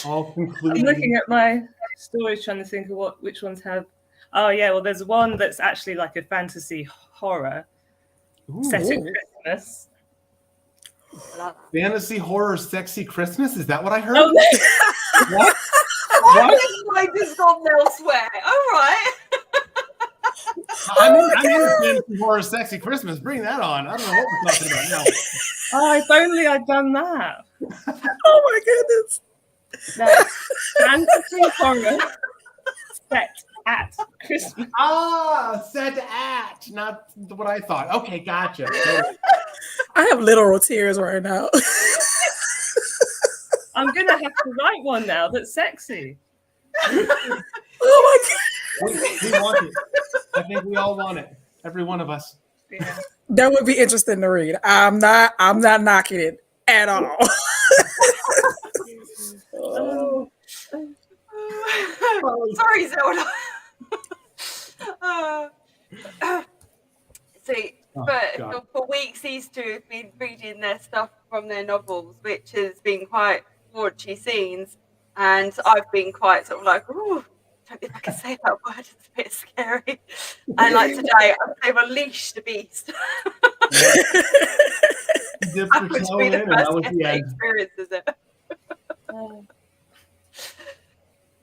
All concluded. I'm looking at my stories, trying to think of which ones have. Oh yeah, well, there's one that's actually like a fantasy horror set at Christmas. Fantasy horror, sexy Christmas. Is that what I heard? Oh, What? Why has my just gone elsewhere? All right. I'm in fantasy horror, sexy Christmas. Bring that on. I don't know what we're talking about now. Oh, if only I'd done that. Oh my goodness. That's fantasy horror set at Christmas. Set at, not what I thought. Okay, gotcha. I have literal tears right now. I'm gonna have to write one now that's sexy. Oh my god. We want it. I think we all want it. Every one of us. Yeah. That would be interesting to read. I'm not knocking it at all. Sorry, Zelda. See, God. for weeks, these two have been reading their stuff from their novels, which has been quite raunchy scenes, and I've been quite sort of like, ooh, don't know if I can say that word, it's a bit scary. And like today, they've unleashed the beast. Dipped your Which toe would be in, the and that first was guest the that end. experiences it.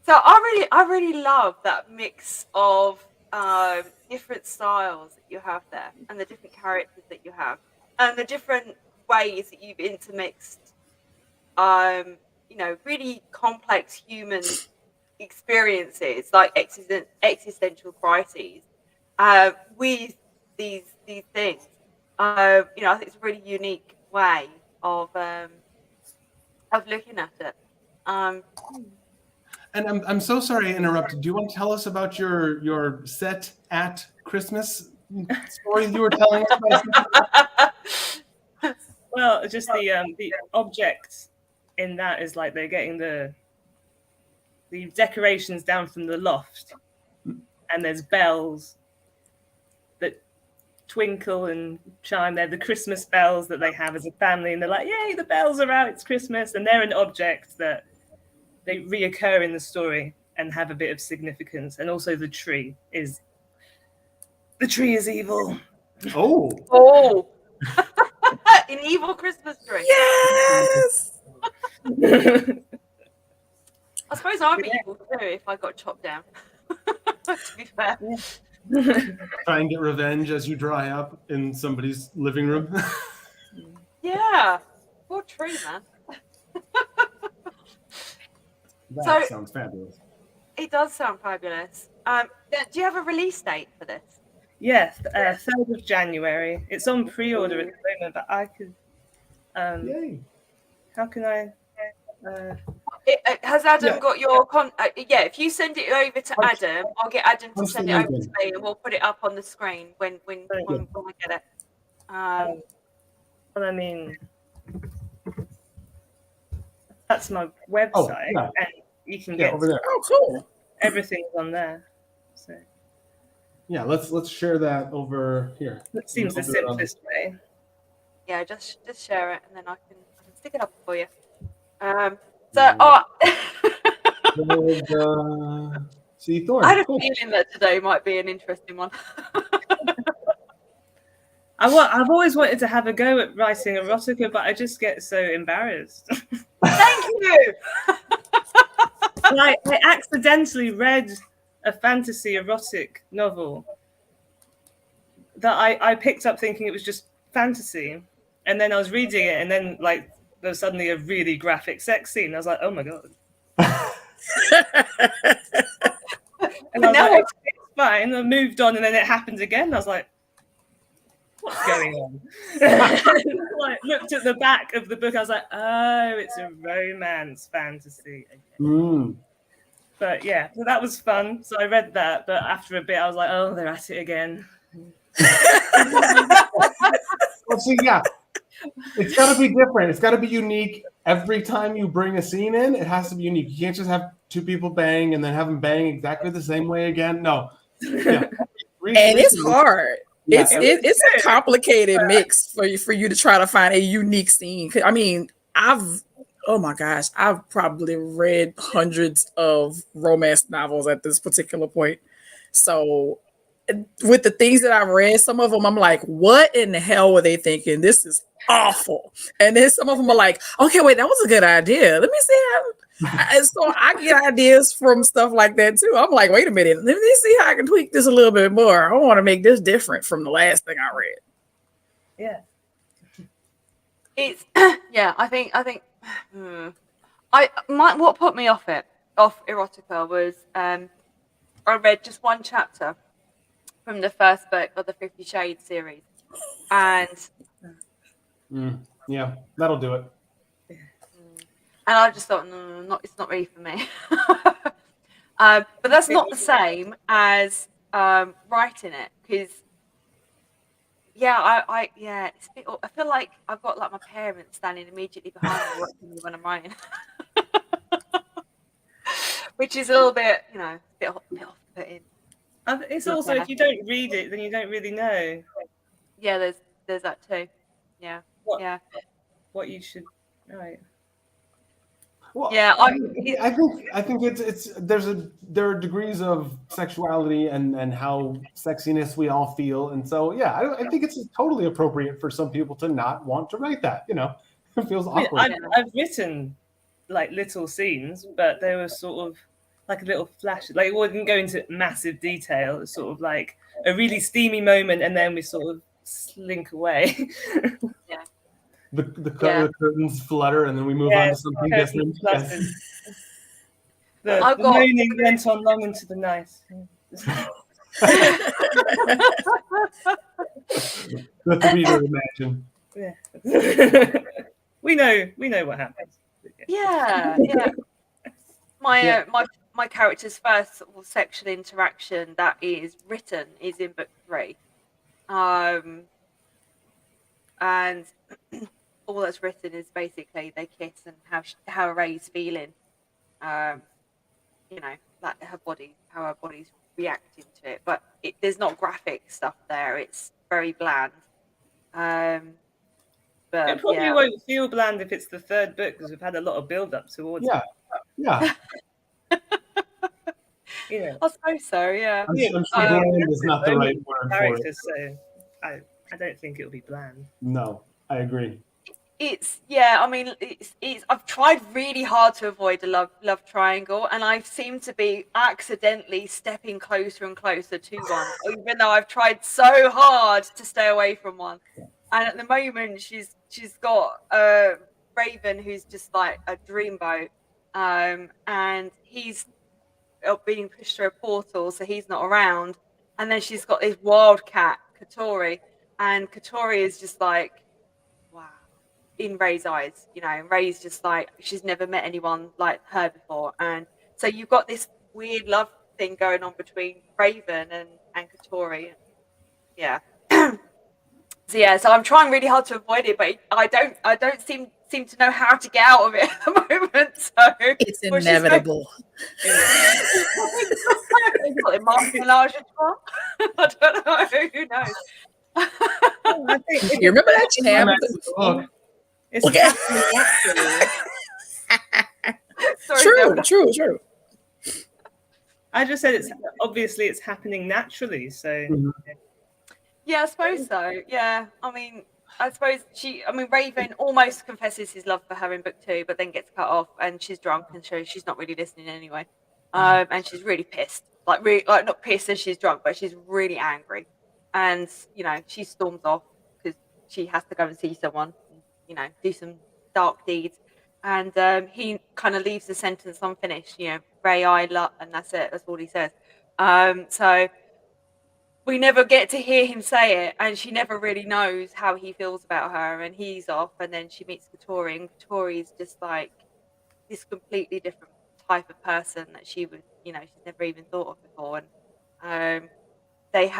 So I really love that mix of different styles that you have there, and the different characters that you have, and the different ways that you've intermixed, really complex human experiences like existential crises with these things. I think it's a really unique way of looking at it. And I'm so sorry I interrupted. Do you want to tell us about your set at Christmas story you were telling us about? Well, just the object in that is like they're getting the decorations down from the loft, and there's bells that twinkle and chime. They're the Christmas bells that they have as a family, and they're like, "Yay, the bells are out! It's Christmas!" And they're an object that they reoccur in the story and have a bit of significance. And also, the tree is evil. Oh. An evil Christmas tree. Yes. I suppose I'd be evil too if I got chopped down. To be fair. Try and get revenge as you dry up in somebody's living room. Yeah. Poor tree, man. That sounds fabulous. It does sound fabulous. Do you have a release date for this? Yes, 3rd of January. It's on pre-order at the moment, but I could. Yay. How can I? Has Adam got your if you send it over to Adam, I'll get Adam to send it over to me, and we'll put it up on the screen when we get it. Well, I mean, that's my website, and you can get over there. Oh, cool. Everything's on there. So yeah, let's share that over here. That seems the simplest way. Yeah, just share it, and then I can stick it up for you. See, Thorn. I had a feeling that today might be an interesting one. I've always wanted to have a go at writing erotica, but I just get so embarrassed. Thank you. I accidentally read a fantasy erotic novel that I picked up thinking it was just fantasy, and then I was reading it, and then like there was suddenly a really graphic sex scene. I was like, oh my god. And I was like, it's fine. I moved on, and then it happened again. I was like, what's going on? Like, looked at the back of the book. I was like, oh, it's a romance fantasy. But yeah, so that was fun. So I read that, but after a bit, I was like, oh, they're at it again. Well, see, yeah, it's got to be different. It's got to be unique. Every time you bring a scene in, it has to be unique. You can't just have two people bang and then have them bang exactly the same way again. No. Yeah. And it's hard. Yeah. It's a complicated mix for you to try to find a unique scene. I mean, oh my gosh, I've probably read hundreds of romance novels at this particular point. So with the things that I've read, some of them I'm like, what in the hell were they thinking? This is awful. And then some of them are like, okay, wait, that was a good idea. Let me see how. And so I get ideas from stuff like that too. I'm like, wait a minute, let me see how I can tweak this a little bit more. I want to make this different from the last thing I read. Yeah. It's I think what put me off erotica was I read just one chapter from the first book of the 50 Shades series, and yeah, that'll do it. And I just thought, no, it's not really for me. But that's not the same as writing it, because it's a bit, I feel like I've got like my parents standing immediately behind me watching me when I'm writing, which is a little bit, a bit off-putting. It's also, if you don't read it, then you don't really know Yeah, there's that too. Yeah. what Yeah. what you should. Right. Well, Yeah, I think there are degrees of sexuality and how sexiness we all feel, and so yeah, I think it's totally appropriate for some people to not want to write that. You know, it feels I mean, awkward. I've written like little scenes, but they were sort of like a little flash. Like, it wouldn't go into massive detail. It's sort of like a really steamy moment, and then we sort of slink away. The Yeah. curtains flutter, and then we move on to something different. Yes. The moaning went on long into the night. Let the reader imagine. Yeah. we know what happens. Yeah. My character's first sort of sexual interaction that is written is in book 3. And all that's written is basically they kiss and how Ray's feeling. You know, like how her body's reacting to it. But there's not graphic stuff there. It's very bland. But It probably won't feel bland if it's the 3rd book, because we've had a lot of build up towards it. Yeah. You know, I suppose so. Yeah. I'm sure bland is not the right word for it. So I don't think it'll be bland. No, I agree. I mean, I've tried really hard to avoid a love triangle, and I seem to be accidentally stepping closer and closer to one, even though I've tried so hard to stay away from one. And at the moment, she's got Raven, who's just like a dreamboat, and he's being pushed through a portal, so he's not around. And then she's got this wildcat, Katori, and Katori is just like, wow, in Ray's eyes, you know. And Ray's just like, she's never met anyone like her before, and so you've got this weird love thing going on between Raven and Katori. Yeah. So I'm trying really hard to avoid it, but I don't seem to know how to get out of it at the moment. So it's inevitable. I don't know. Who knows? I think You remember that champ? it's happening naturally. True. I just said it's happening naturally. So yeah, I suppose so. Yeah, I mean, Raven almost confesses his love for her in book 2, but then gets cut off, and she's drunk, and so she's not really listening anyway. And she's really pissed, like not pissed as she's drunk, but she's really angry, and you know, she storms off because she has to go and see someone, you know, do some dark deeds, and he kind of leaves the sentence unfinished. You know, Ray, I love, and that's it. That's all he says. So we never get to hear him say it, and she never really knows how he feels about her, and he's off, and then she meets Katori, and Katori's just like this completely different type of person that she would, you know, she's never even thought of before. And they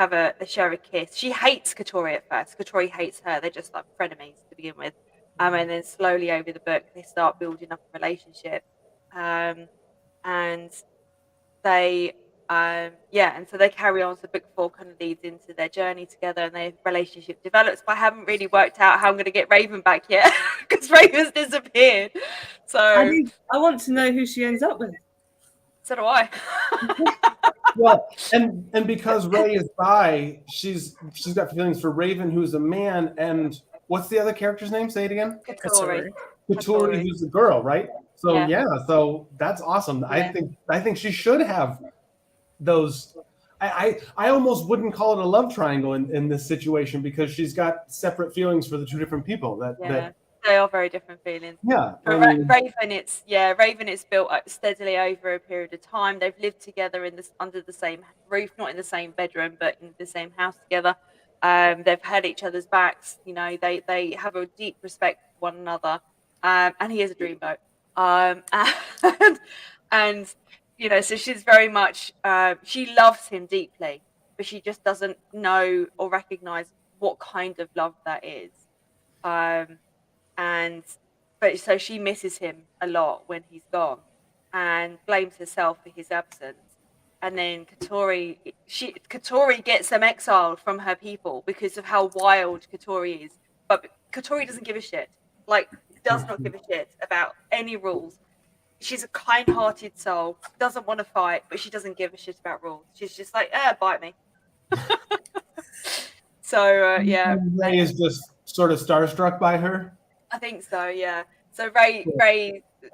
share a kiss. She hates Katori at first. Katori hates her. They're just like frenemies to begin with. And then slowly over the book, they start building up a relationship. And they and so they carry on. So book 4 kind of leads into their journey together, and their relationship develops. But I haven't really worked out how I'm going to get Raven back yet, because Raven's disappeared. So I want to know who she ends up with. So do I. Well, and because Ray is bi, she's got feelings for Raven, who's a man, and what's the other character's name? Say it again. Katori, who's a girl, right? So Yeah. So that's awesome. Yeah. I think she should have those. I almost wouldn't call it a love triangle in this situation, because she's got separate feelings for the 2 different people. That they are very different feelings. Yeah. For Raven, it's built up steadily over a period of time. They've lived together under the same roof, not in the same bedroom, but in the same house together. They've had each other's backs. You know, they have a deep respect for one another. And he is a dreamboat. And you know, so she's very much she loves him deeply, but she just doesn't know or recognize what kind of love that is. But so she misses him a lot when he's gone, and blames herself for his absence. and then Katori gets them exiled from her people because of how wild Katori is. But Katori doesn't give a shit. Like, does not give a shit about any rules. She's a kind-hearted soul, doesn't want to fight, but she doesn't give a shit about rules. She's just like, bite me. So yeah, Ray is just sort of starstruck by her. I think so. Yeah. So Ray,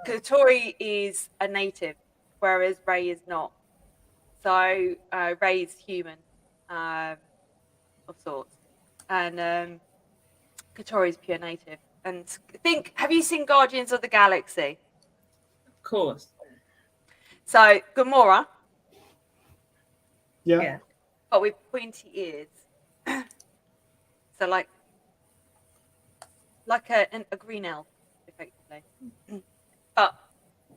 Katori is a native, whereas Ray is not. So Ray is human, of sorts, and Katori is pure native. And have you seen Guardians of the Galaxy? Of course. So Gamora. Yeah. But with pointy ears. So like a green elf, effectively. But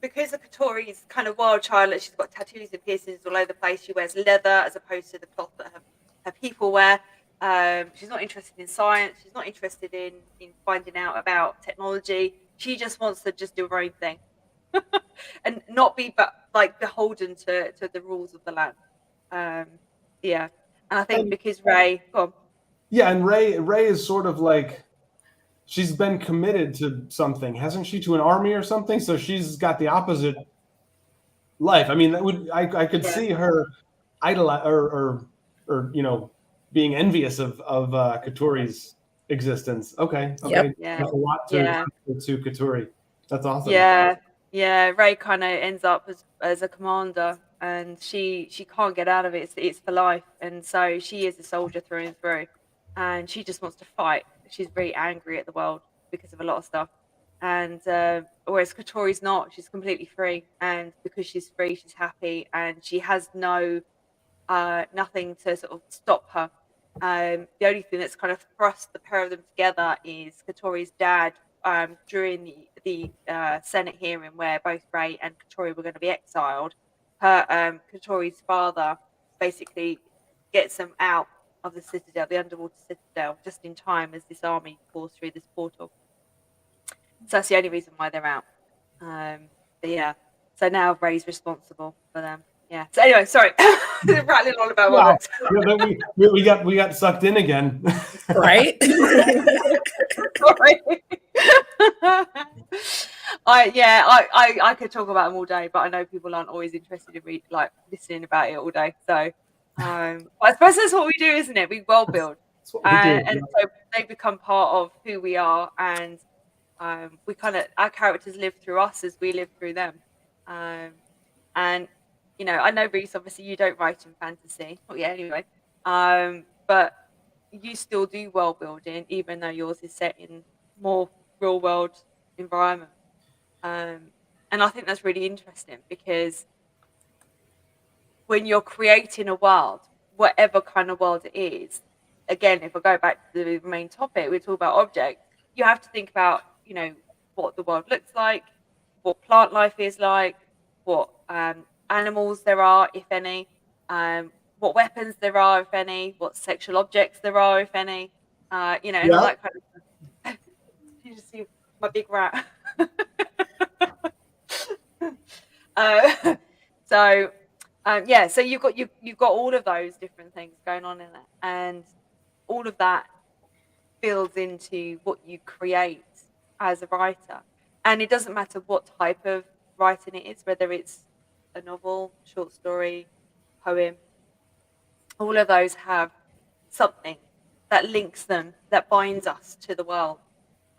because the Katori is kind of wild child, she's got tattoos and piercings all over the place. She wears leather as opposed to the cloth that her people wear. She's not interested in science. She's not interested in finding out about technology. She just wants to just do her own thing and not be beholden to the rules of the land. Yeah, and I think because Ray, go on. Yeah, and Ray is sort of like, she's been committed to something, hasn't she? To an army or something. So she's got the opposite life. I mean, I could see her idolize or being envious of Katori's existence. Okay. Yep. Yeah. There's a lot to Katori. That's awesome. Yeah. Ray kind of ends up as a commander, and she can't get out of it. It's for life, and so she is a soldier through and through, and she just wants to fight. She's very angry at the world because of a lot of stuff, and whereas Katori's not. She's completely free, and because she's free, she's happy, and she has nothing to sort of stop her. The only thing that's kind of thrust the pair of them together is Katori's dad during the Senate hearing where both Ray and Katori were going to be exiled. Katori's father basically gets them out of the citadel, the underwater citadel, just in time as this army pours through this portal. So that's the only reason why they're out. But yeah, so now Ray's responsible for them. Yeah. So anyway, sorry, rattling on about words. we got sucked in again, right? Sorry. I could talk about them all day, but I know people aren't always interested in listening about it all day. So, I suppose that's what we do, isn't it? We world build, and so they become part of who we are, and our characters live through us as we live through them, and. I know, Reese, obviously you don't write in fantasy. Not yet, anyway. But you still do world building, even though yours is set in more real world environment. And I think that's really interesting because when you're creating a world, whatever kind of world it is, again, if I go back to the main topic, we talk about objects, you have to think about, what the world looks like, what plant life is like, what animals there are, if any, what weapons there are, if any, what sexual objects there are, if any, and all that kind of stuff. You just see my big rat. So you've got all of those different things going on in it, and all of that builds into what you create as a writer. And it doesn't matter what type of writing it is, whether it's a novel, short story, poem, all of those have something that links them, that binds us to the world.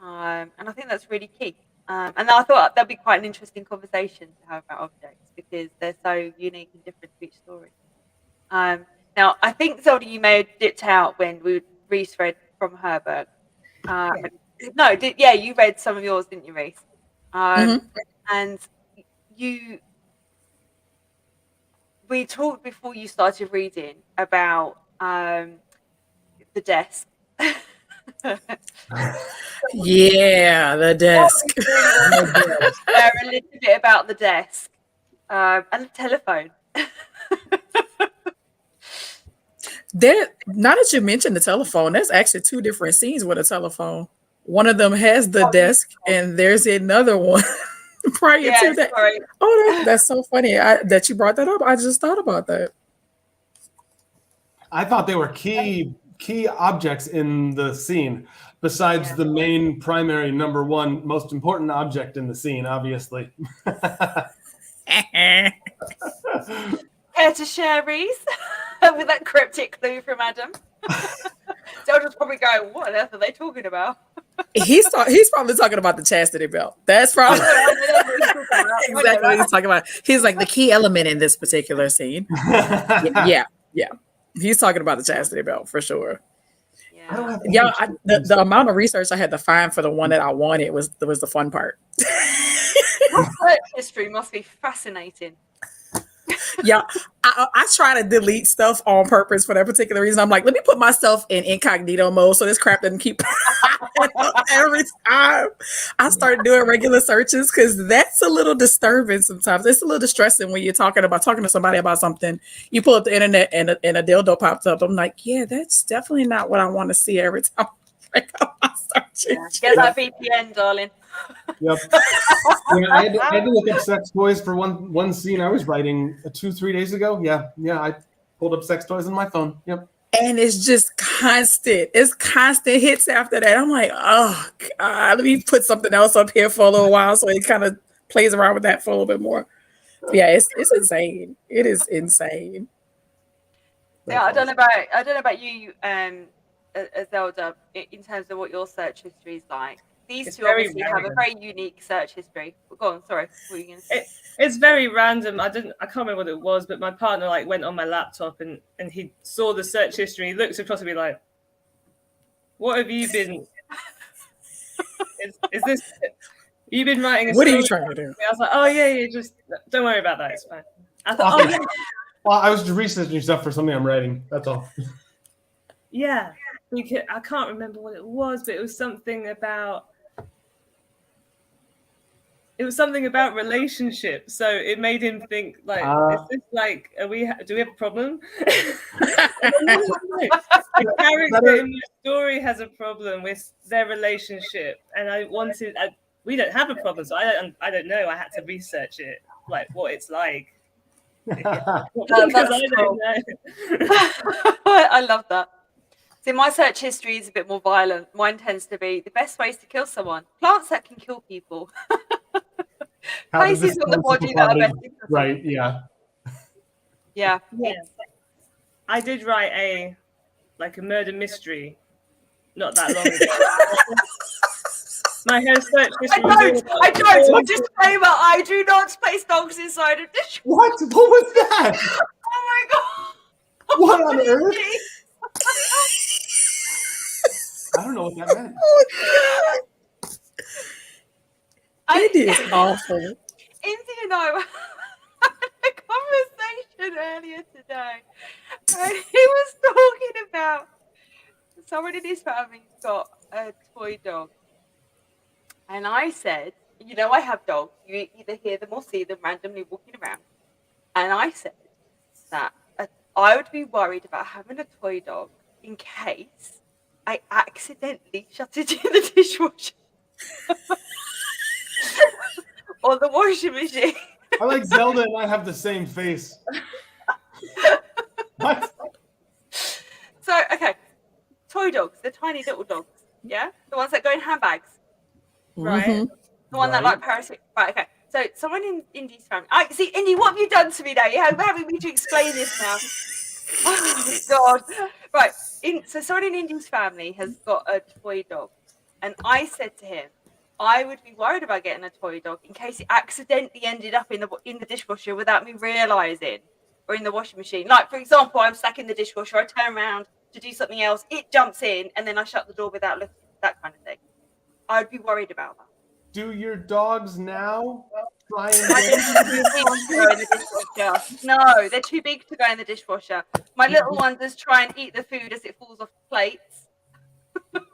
And I think that's really key. And I thought that'd be quite an interesting conversation to have about objects because they're so unique and different to each story. Now, I think, Zelda, you may have dipped out when Reese read from her book. You read some of yours, didn't you, Reese? And we talked before you started reading about the desk. Yeah, the desk. A little bit about the desk and the telephone. Now that you mentioned the telephone, there's actually two different scenes with a telephone. One of them has the desk, and there's another one prior Yeah, to that. sorry. Oh, that's so funny that you brought that up. I just thought about that. I thought they were key objects in the scene, besides the main primary number one most important object in the scene, obviously. Care to share, Reese? With that cryptic clue from Adam. Zelda's probably going, what on earth are they talking about? He's probably talking about the chastity belt. That's probably exactly what he's talking about. He's like the key element in this particular scene. Yeah. He's talking about the chastity belt for sure. Yeah, the amount of research I had to find for the one that I wanted was the fun part. Research history must be fascinating. Yeah, I try to delete stuff on purpose for that particular reason. I'm like, let me put myself in incognito mode so this crap doesn't keep every time I start doing regular searches, because that's a little disturbing sometimes. It's a little distressing when you're talking to somebody about something. You pull up the internet and a dildo pops up. I'm like, yeah, that's definitely not what I want to see every time I start searching. Get that VPN, darling. Yep. Yeah, I had to look up sex toys for one scene I was writing 2-3 days ago. Yeah, I pulled up sex toys on my phone. Yep. And it's just constant. It's constant hits after that. I'm like, oh God, let me put something else up here for a little while so it kind of plays around with that for a little bit more. But yeah, it's insane. It is insane. Yeah, I don't know about you, Zelda, in terms of what your search history is like. These two obviously have a very unique search history. Go on, sorry. What were you going to say? It's very random. I can't remember what it was, but my partner went on my laptop and he saw the search history. He looked across at me like, "What have you been? is this? You've been writing? What are you trying to do?" I was like, "Oh yeah, just don't worry about that. It's fine." I thought, "Oh yeah." Well, I was just researching stuff for something I'm writing. That's all. Yeah, I can't remember what it was, but it was something about. It was something about relationships, so it made him think is this do we have a problem? The character in the story has a problem with their relationship, and we don't have a problem, so I don't know. I had to research it, what it's like. Because I don't know. I love that. See, my search history is a bit more violent. Mine tends to be the best ways to kill someone. Plants that can kill people. Places on the body that are best. Right, yeah. Yeah. I did write a murder mystery not that long ago. My whole search history. I don't. Disclaimer: I do not place dogs inside of dishwasher. What was that? Oh my god! What on earth? I don't know what that meant. It is awful. Indy and I had a conversation earlier today, and he was talking about someone in his family's got a toy dog, and I said, I have dogs. You either hear them or see them randomly walking around, and I said that I would be worried about having a toy dog in case I accidentally shut it in the dishwasher. Or the washing machine. I like Zelda and I have the same face. What? So, okay. Toy dogs, the tiny little dogs. Yeah? The ones that go in handbags. Right? Mm-hmm. The one that parasite. Right, okay. So, someone in Indy's family. See, Indy, what have you done to me now? You're having me to explain this now. Oh, God. Right. So, someone in Indy's family has got a toy dog. And I said to him, I would be worried about getting a toy dog in case it accidentally ended up in the dishwasher without me realizing, or in the washing machine. Like, for example, I'm stuck in the dishwasher, I turn around to do something else, it jumps in, and then I shut the door without looking, that kind of thing. I'd be worried about that. Do your dogs now try and No, they're too big to go in the dishwasher. My little one does try and eat the food as it falls off plates.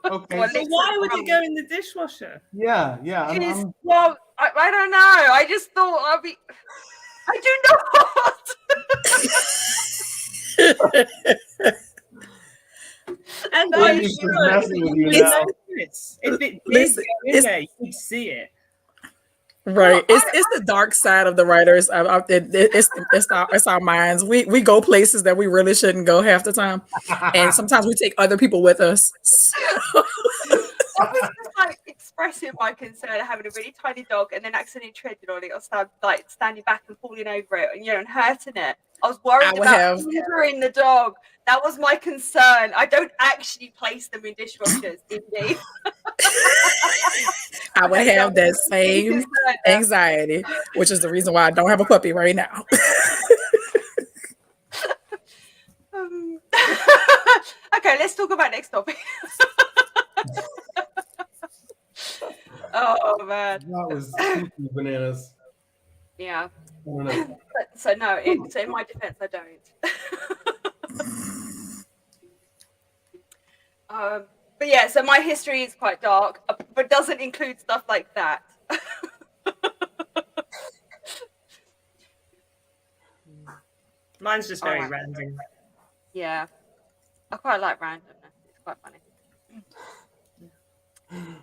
Okay. So why would it go in the dishwasher? Yeah. Well, I don't know. I just thought I do not. And I'm just messing with you now. If it did go in there, you'd see it. Right. It's the dark side of the writers. It's our minds. We go places that we really shouldn't go half the time, and sometimes we take other people with us. I was just like expressing my concern of having a really tiny dog and then accidentally treading on it or standing back and falling over it and and hurting it. I was worried about injuring the dog. That was my concern. I don't actually place them in dishwashers, Indy. I would have that same anxiety, which is the reason why I don't have a puppy right now. Okay, let's talk about next topic. Oh man, That was bananas. Yeah. I don't know. So no, so in my defense, I don't. But yeah, so my history is quite dark, but doesn't include stuff like that. Mine's just very random. Yeah, I quite like randomness. It's quite funny.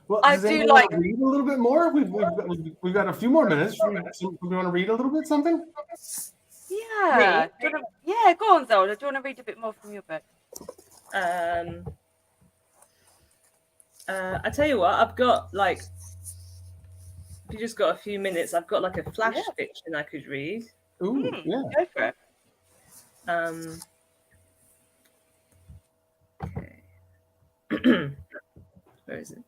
Well, I does do anyone like- want to read a little bit more. We've got a few more minutes. Do we want to read a little bit something? Yeah. Yeah, go on, Zelda. Do you want to read a bit more from your book? I tell you what, I've got like, if you just got a few minutes, I've got like a flash fiction I could read. Ooh, yeah. Go for it. Okay. Where is it?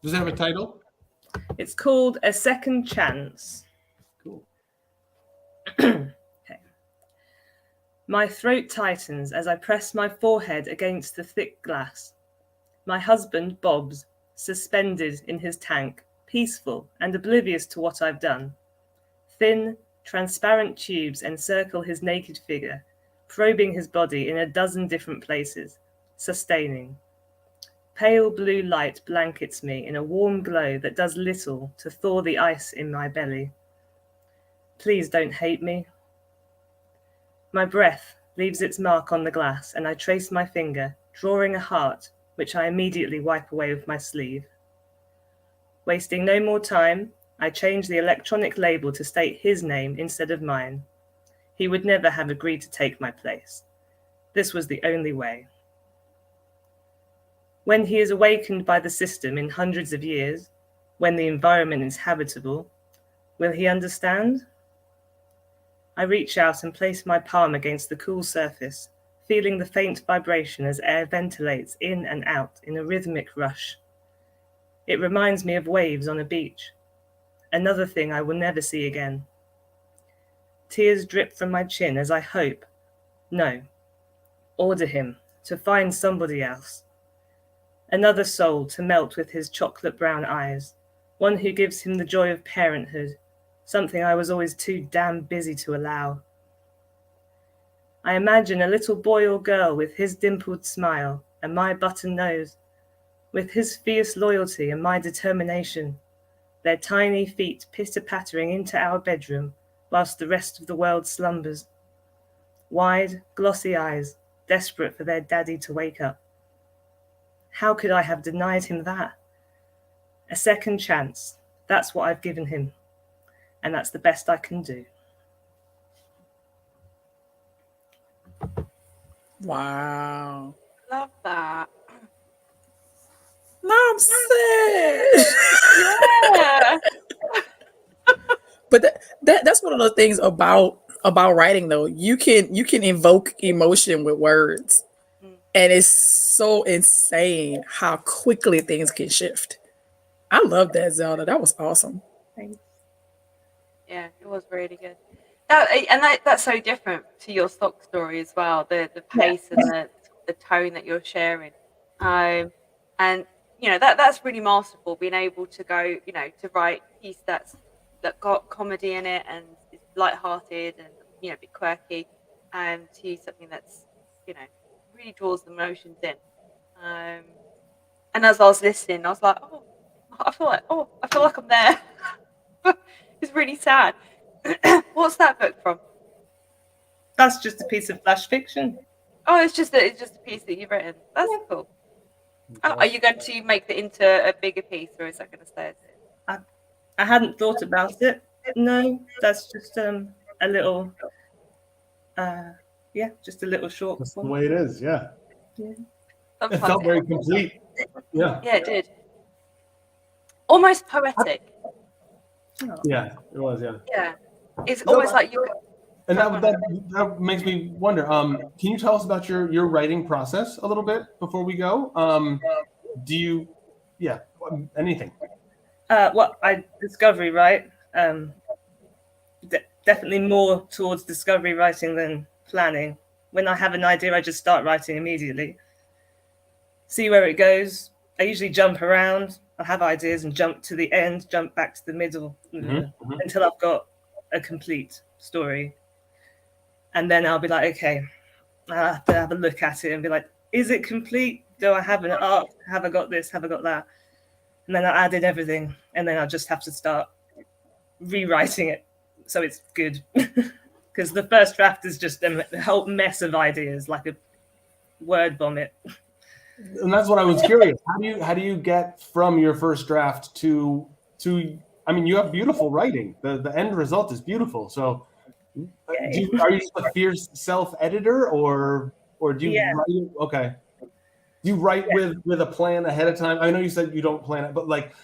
Does it have a title? It's called A Second Chance. Cool. Okay. My throat tightens as I press my forehead against the thick glass. My husband bobs, suspended in his tank, peaceful and oblivious to what I've done. Thin, transparent tubes encircle his naked figure, probing his body in a dozen different places, sustaining. Pale blue light blankets me in a warm glow that does little to thaw the ice in my belly. Please don't hate me. My breath leaves its mark on the glass, and I trace my finger, drawing a heart, which I immediately wipe away with my sleeve. Wasting no more time, I change the electronic label to state his name instead of mine. He would never have agreed to take my place. This was the only way. When he is awakened by the system in hundreds of years, when the environment is habitable, will he understand? I reach out and place my palm against the cool surface, feeling the faint vibration as air ventilates in and out in a rhythmic rush. It reminds me of waves on a beach, another thing I will never see again. Tears drip from my chin as I hope, no, order him to find somebody else. Another soul to melt with his chocolate brown eyes, one who gives him the joy of parenthood, something I was always too damn busy to allow. I imagine a little boy or girl with his dimpled smile and my button nose, with his fierce loyalty and my determination, their tiny feet pitter-pattering into our bedroom whilst the rest of the world slumbers. Wide, glossy eyes, desperate for their daddy to wake up. How could I have denied him that? A second chance, that's what I've given him, and that's the best I can do. Wow. Love that. No, I'm sad. Yeah. But that's one of the things about writing, though. You can evoke emotion with words, and it's so insane how quickly things can shift. I love that, Zelda. That was awesome. Thanks. Yeah, it was really good. That's so different to your stock story as well. The pace and the tone that you're sharing, and that's really masterful. Being able to go, to write a piece that got comedy in it and is lighthearted and a bit quirky, and to use something that's really draws the emotions in. And as I was listening, I was like, I feel like I'm there. It's really sad. What's that book from? That's just a piece of flash fiction. Oh, it's just a piece that you've written. That's cool. Oh, are you going to make it into a bigger piece, or is that going to stay as it? I hadn't thought about it. No, that's just a little, just a little short That's the one. way it is. Yeah. Yeah. It felt very complete. Yeah. Yeah, it did. Almost poetic. Yeah, it was. Yeah. Yeah. It's almost like you. And that makes me wonder. Can you tell us about your writing process a little bit before we go? Do you, anything? Discovery, right? Definitely more towards discovery writing than planning. When I have an idea, I just start writing immediately. See where it goes. I usually jump around. I have ideas and jump to the end, jump back to the middle until I've got a complete story. And then I'll be like, okay, I'll have to have a look at it and be like, is it complete? Do I have an arc? Have I got this? Have I got that? And then I added everything. And then I just have to start rewriting it so it's good. Because the first draft is just a whole mess of ideas, like a word vomit. And that's what I was curious. How do you get from your first draft to I mean, you have beautiful writing. The end result is beautiful. So are you a fierce self-editor or do you write? Okay. Do you write with a plan ahead of time? I know you said you don't plan it, but like,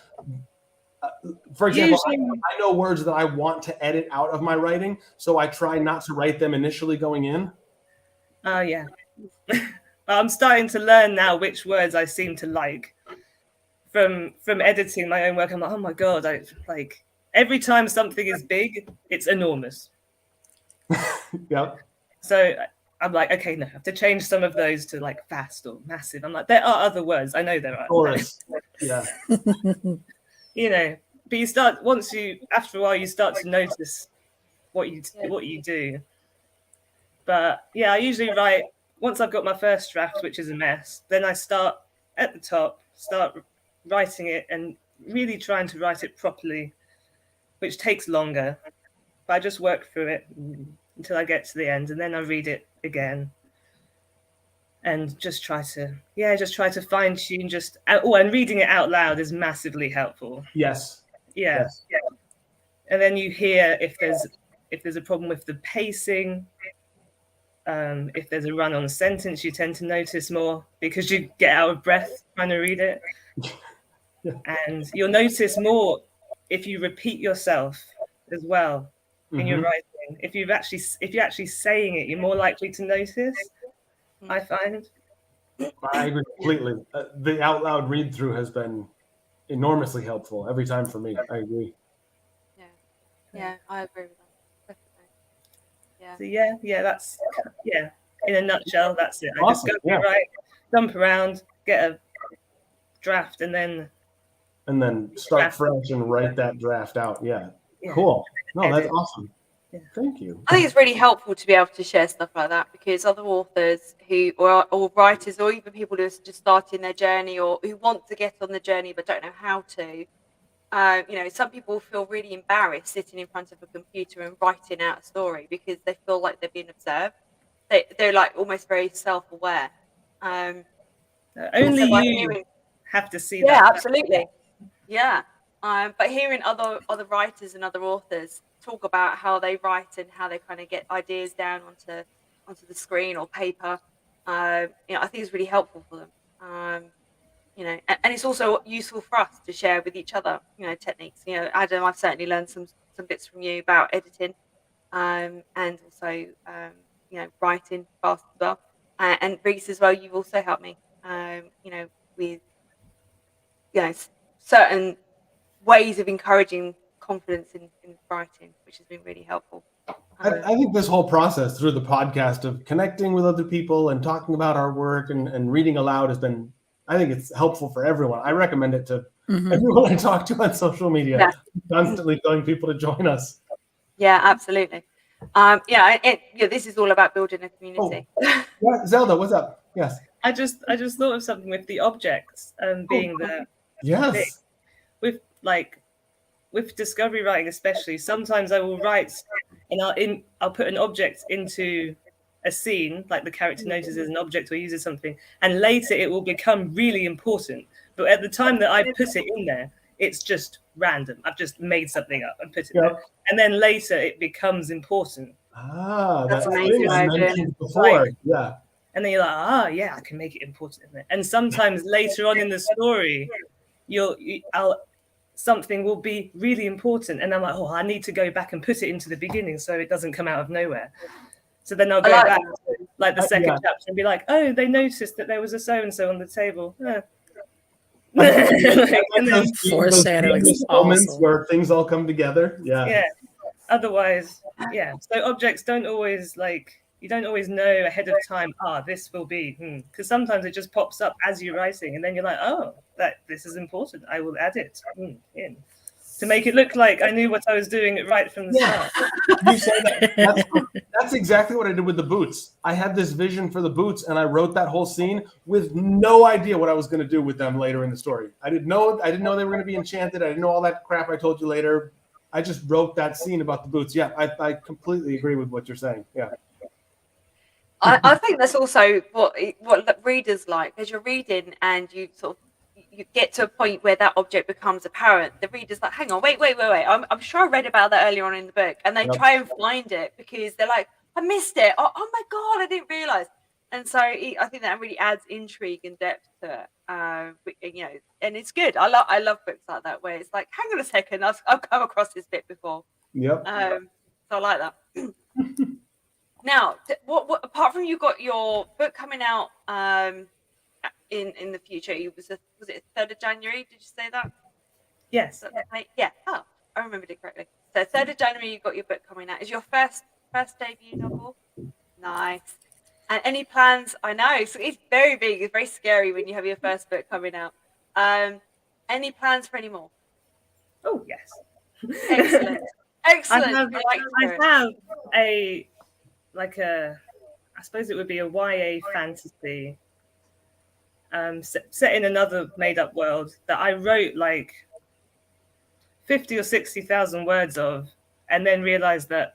for example, I know words that I want to edit out of my writing, so I try not to write them initially going in. Oh, yeah. I'm starting to learn now which words I seem to like. From editing my own work, I'm like, oh my God, every time something is big, it's enormous. Yep. So I'm like, okay, no, I have to change some of those to like fast or massive. I'm like, there are other words. I know there are. Chorus. Yeah. But after a while, you start to notice what you do. But yeah, I usually write, once I've got my first draft, which is a mess, then I start at the top, start writing it and really trying to write it properly, which takes longer. But I just work through it until I get to the end, and then I read it again and just try to fine tune. And reading it out loud is massively helpful. Yes. Yeah. Yes. And then you hear if there's a problem with the pacing. If there's a run-on sentence, you tend to notice more because you get out of breath trying to read it. Yeah. And you'll notice more if you repeat yourself as well in your writing. If you're actually saying it, you're more likely to notice. I find. I agree completely. The out loud read through has been enormously helpful every time for me. I agree. Yeah, I agree with that. Definitely. So that's in a nutshell, that's it. I Awesome. just go right, jump around, get a draft, and then start fresh and write that draft out. Yeah. Cool. No, that's awesome. Yeah. Thank you. I think it's really helpful to be able to share stuff like that because other authors or writers or even people who are just starting their journey or who want to get on the journey but don't know how to, some people feel really embarrassed sitting in front of a computer and writing out a story because they feel like they're being observed. They're like almost very self-aware. Only you have to see that. Yeah, absolutely. Yeah. But hearing other writers and other authors talk about how they write and how they kind of get ideas down onto the screen or paper, I think it's really helpful for them. And it's also useful for us to share with each other, techniques. Adam, I've certainly learned some bits from you about editing, and also writing fast as well. And Reese as well, you've also helped me, with certain ways of encouraging confidence in writing, which has been really helpful. I think this whole process through the podcast of connecting with other people and talking about our work and reading aloud has been, I think it's helpful for everyone. I recommend it to everyone I talk to on social media, constantly telling people to join us. Yeah, absolutely. This is all about building a community. Oh. Yeah, Zelda, what's up? Yes. I just thought of something with the objects being the thing. With discovery writing especially, sometimes I will write and I'll put an object into a scene, like the character notices an object or uses something, and later it will become really important. But at the time that I put it in there, it's just random. I've just made something up and put it there. And then later it becomes important. That's that amazing thing I idea. mentioned before. Yeah. And then you're like, yeah, I can make it important in there. And sometimes later on in the story, something will be really important, and I'm like, I need to go back and put it into the beginning so it doesn't come out of nowhere. So then I'll go back to like the second chapter and be like, oh, they noticed that there was a so-and-so on the table. Foreshadowing is moments awesome. where things all come together. Yeah. Otherwise, so objects don't always you don't always know ahead of time, this will be, because sometimes it just pops up as you're writing, and then you're like, this is important, I will add it in to make it look like I knew what I was doing right from the start. You say that. That's exactly what I did with the boots. I had this vision for the boots, and I wrote that whole scene with no idea what I was going to do with them later in the story. I didn't know they were going to be enchanted. I didn't know all that crap I told you later. I just wrote that scene about the boots. Yeah, I completely agree with what you're saying. Yeah. I think that's also what readers like, as you're reading and you get to a point where that object becomes apparent. The reader's like, hang on, wait. I'm sure I read about that earlier on in the book, and they try and find it because they're like, I missed it. Oh my God, I didn't realize. And so I think that really adds intrigue and depth to it. And it's good. I love books like that where it's like, hang on a second, I've come across this bit before. Yep. So I like that. Now, what apart from you got your book coming out in the future, was it 3rd of January? Did you say that? Yes. Yeah. Oh, I remembered it correctly. So 3rd of January, you got your book coming out. Is your first debut novel? Nice. And any plans? I know it's very big. It's very scary when you have your first book coming out. Any plans for any more? Oh yes. Excellent. Excellent. I have I suppose it would be a YA fantasy set in another made-up world that I wrote 50 or 60,000 words of, and then realized that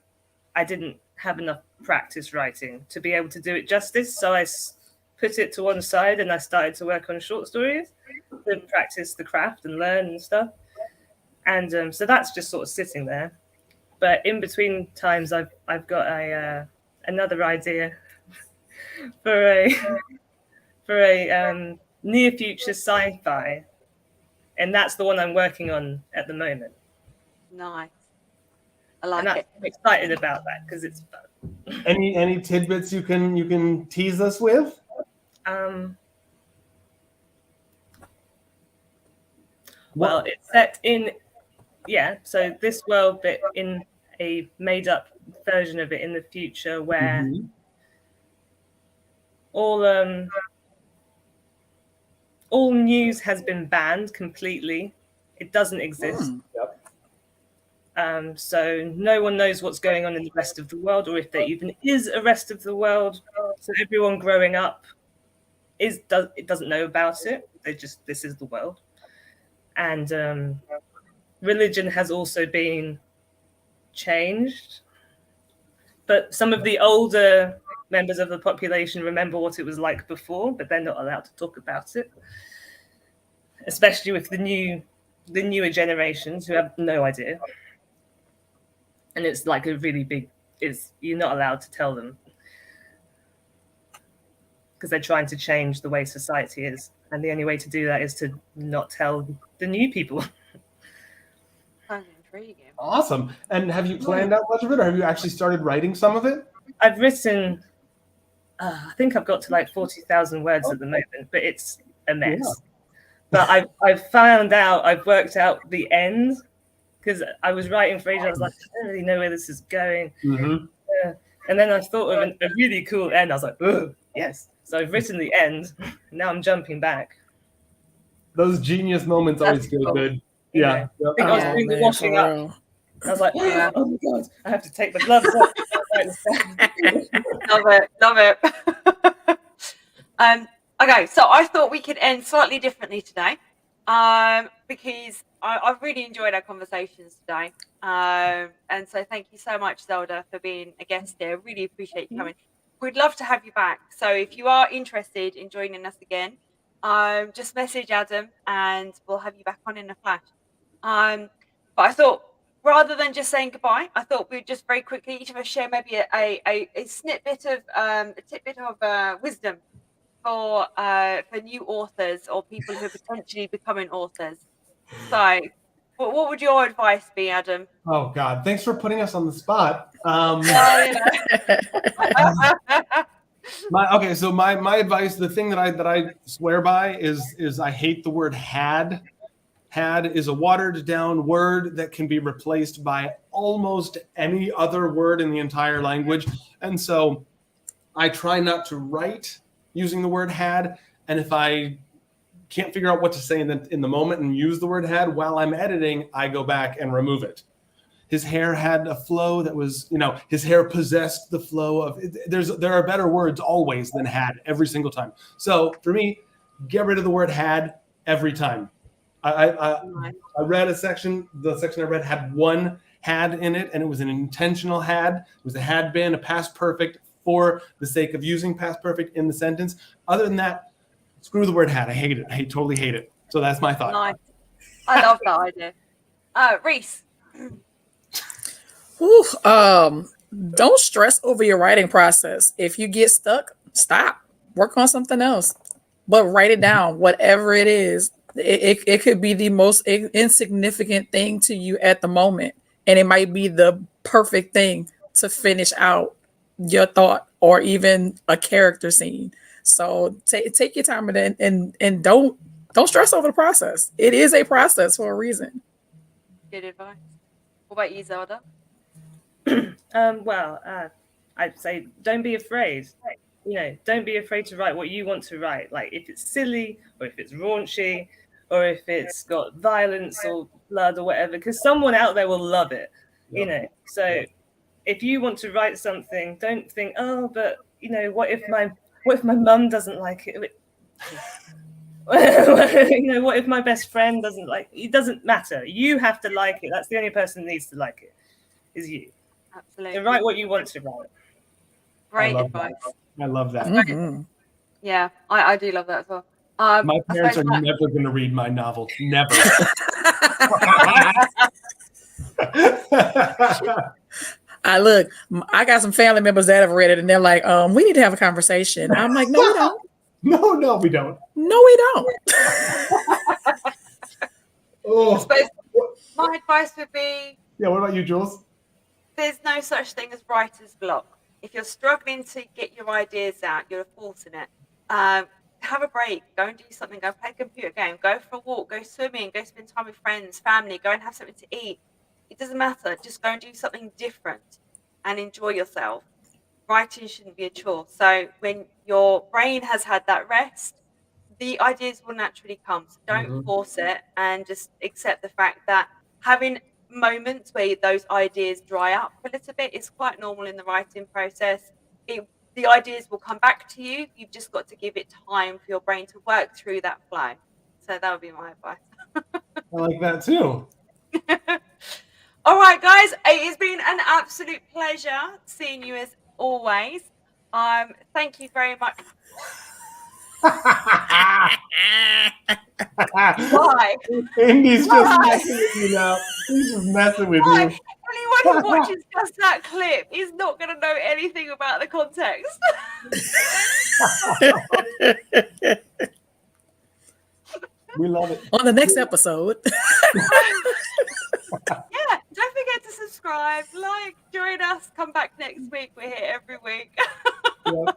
I didn't have enough practice writing to be able to do it justice. So I put it to one side and I started to work on short stories to practice the craft and learn and stuff. And so that's just sort of sitting there. But in between times, I've got another idea for a near future sci-fi, and that's the one I'm working on at the moment. Nice. I like it. I'm excited about that because it's fun. Any tidbits you can tease us with? Well, it's set in so this world, but in a made-up version of it in the future where all news has been banned completely. It doesn't exist. So no one knows what's going on in the rest of the world, or if there even is a rest of the world. So everyone growing up doesn't know about it. This is the world. And religion has also been changed. But some of the older members of the population remember what it was like before, but they're not allowed to talk about it. Especially with the newer generations who have no idea. And it's like a really big, you're not allowed to tell them. Because they're trying to change the way society is. And the only way to do that is to not tell the new people. Sounds intriguing. Awesome. And have you planned out much of it, or have you actually started writing some of it? I've written, I think I've got to 40,000 words at the moment, but it's a mess. Yeah. But I've worked out the end, because I was writing for ages. I was like, I don't really know where this is going. And then I thought of a really cool end. I was like, oh, yes. So I've written the end. Now I'm jumping back. Those genius moments always feel good. Yeah. I think I was doing the washing up. I was like, oh my God, I have to take the gloves off. Love it. Okay, so I thought we could end slightly differently today, because I've really enjoyed our conversations today. And so thank you so much, Zelda, for being a guest here. Really appreciate you coming. We'd love to have you back. So if you are interested in joining us again, just message Adam and we'll have you back on in a flash. But I thought rather than just saying goodbye, I thought we'd just very quickly each of us share maybe a tidbit of wisdom for new authors or people who are potentially becoming authors. So, what would your advice be, Adam? Oh God, thanks for putting us on the spot. My advice, the thing that I swear by is I hate the word had. Had is a watered down word that can be replaced by almost any other word in the entire language. And so I try not to write using the word had. And if I can't figure out what to say in the moment and use the word had while I'm editing, I go back and remove it. His hair had a flow that was, his hair possessed the flow of, there are better words always than had every single time. So for me, get rid of the word had every time. I read the section I read had one had in it, and it was an intentional had. It was a had been, a past perfect for the sake of using past perfect in the sentence. Other than that, screw the word had. I hate it. I totally hate it. So that's my thought. Nice. I love that idea. Reese. Don't stress over your writing process. If you get stuck, stop. Work on something else. But write it down, whatever it is. It could be the most insignificant thing to you at the moment, and it might be the perfect thing to finish out your thought or even a character scene. So take your time and don't stress over the process. It is a process for a reason. Good advice. What about you, Zelda? I'd say don't be afraid. Don't be afraid to write what you want to write. Like if it's silly or if it's raunchy or if it's got violence or blood or whatever, because someone out there will love it. So if you want to write something, don't think, oh, but what if my mum doesn't like it? What if my best friend doesn't like it? It doesn't matter. You have to like it. That's the only person that needs to like it, is you. Absolutely. So write what you want to write. Great advice. I love that. Mm-hmm. Yeah, I do love that as well. My parents are never going to read my novel. Never. I got some family members that have read it, and they're like, we need to have a conversation. I'm like, no, we don't. No, we don't. No, we don't. I suppose my advice would be... Yeah, what about you, Jules? There's no such thing as writer's block. If you're struggling to get your ideas out, you're forcing it. Have a break. Go and do something. Go play a computer game. Go for a walk. Go swimming. Go spend time with friends, family. Go and have something to eat. It doesn't matter. Just go and do something different and enjoy yourself. Writing shouldn't be a chore. So when your brain has had that rest, the ideas will naturally come. So don't force it, and just accept the fact that having moments where those ideas dry up a little bit is quite normal in the writing process. The ideas will come back to you. You've just got to give it time for your brain to work through that flow. So that would be my advice. I like that too. All right, guys, it has been an absolute pleasure seeing you as always. Thank you very much. Why? Indy's just messing with you now. He's just messing with you. Anyone who watches just that clip is not going to know anything about the context. We love it. On the next episode. Yeah, don't forget to subscribe, join us, come back next week. We're here every week. Yeah.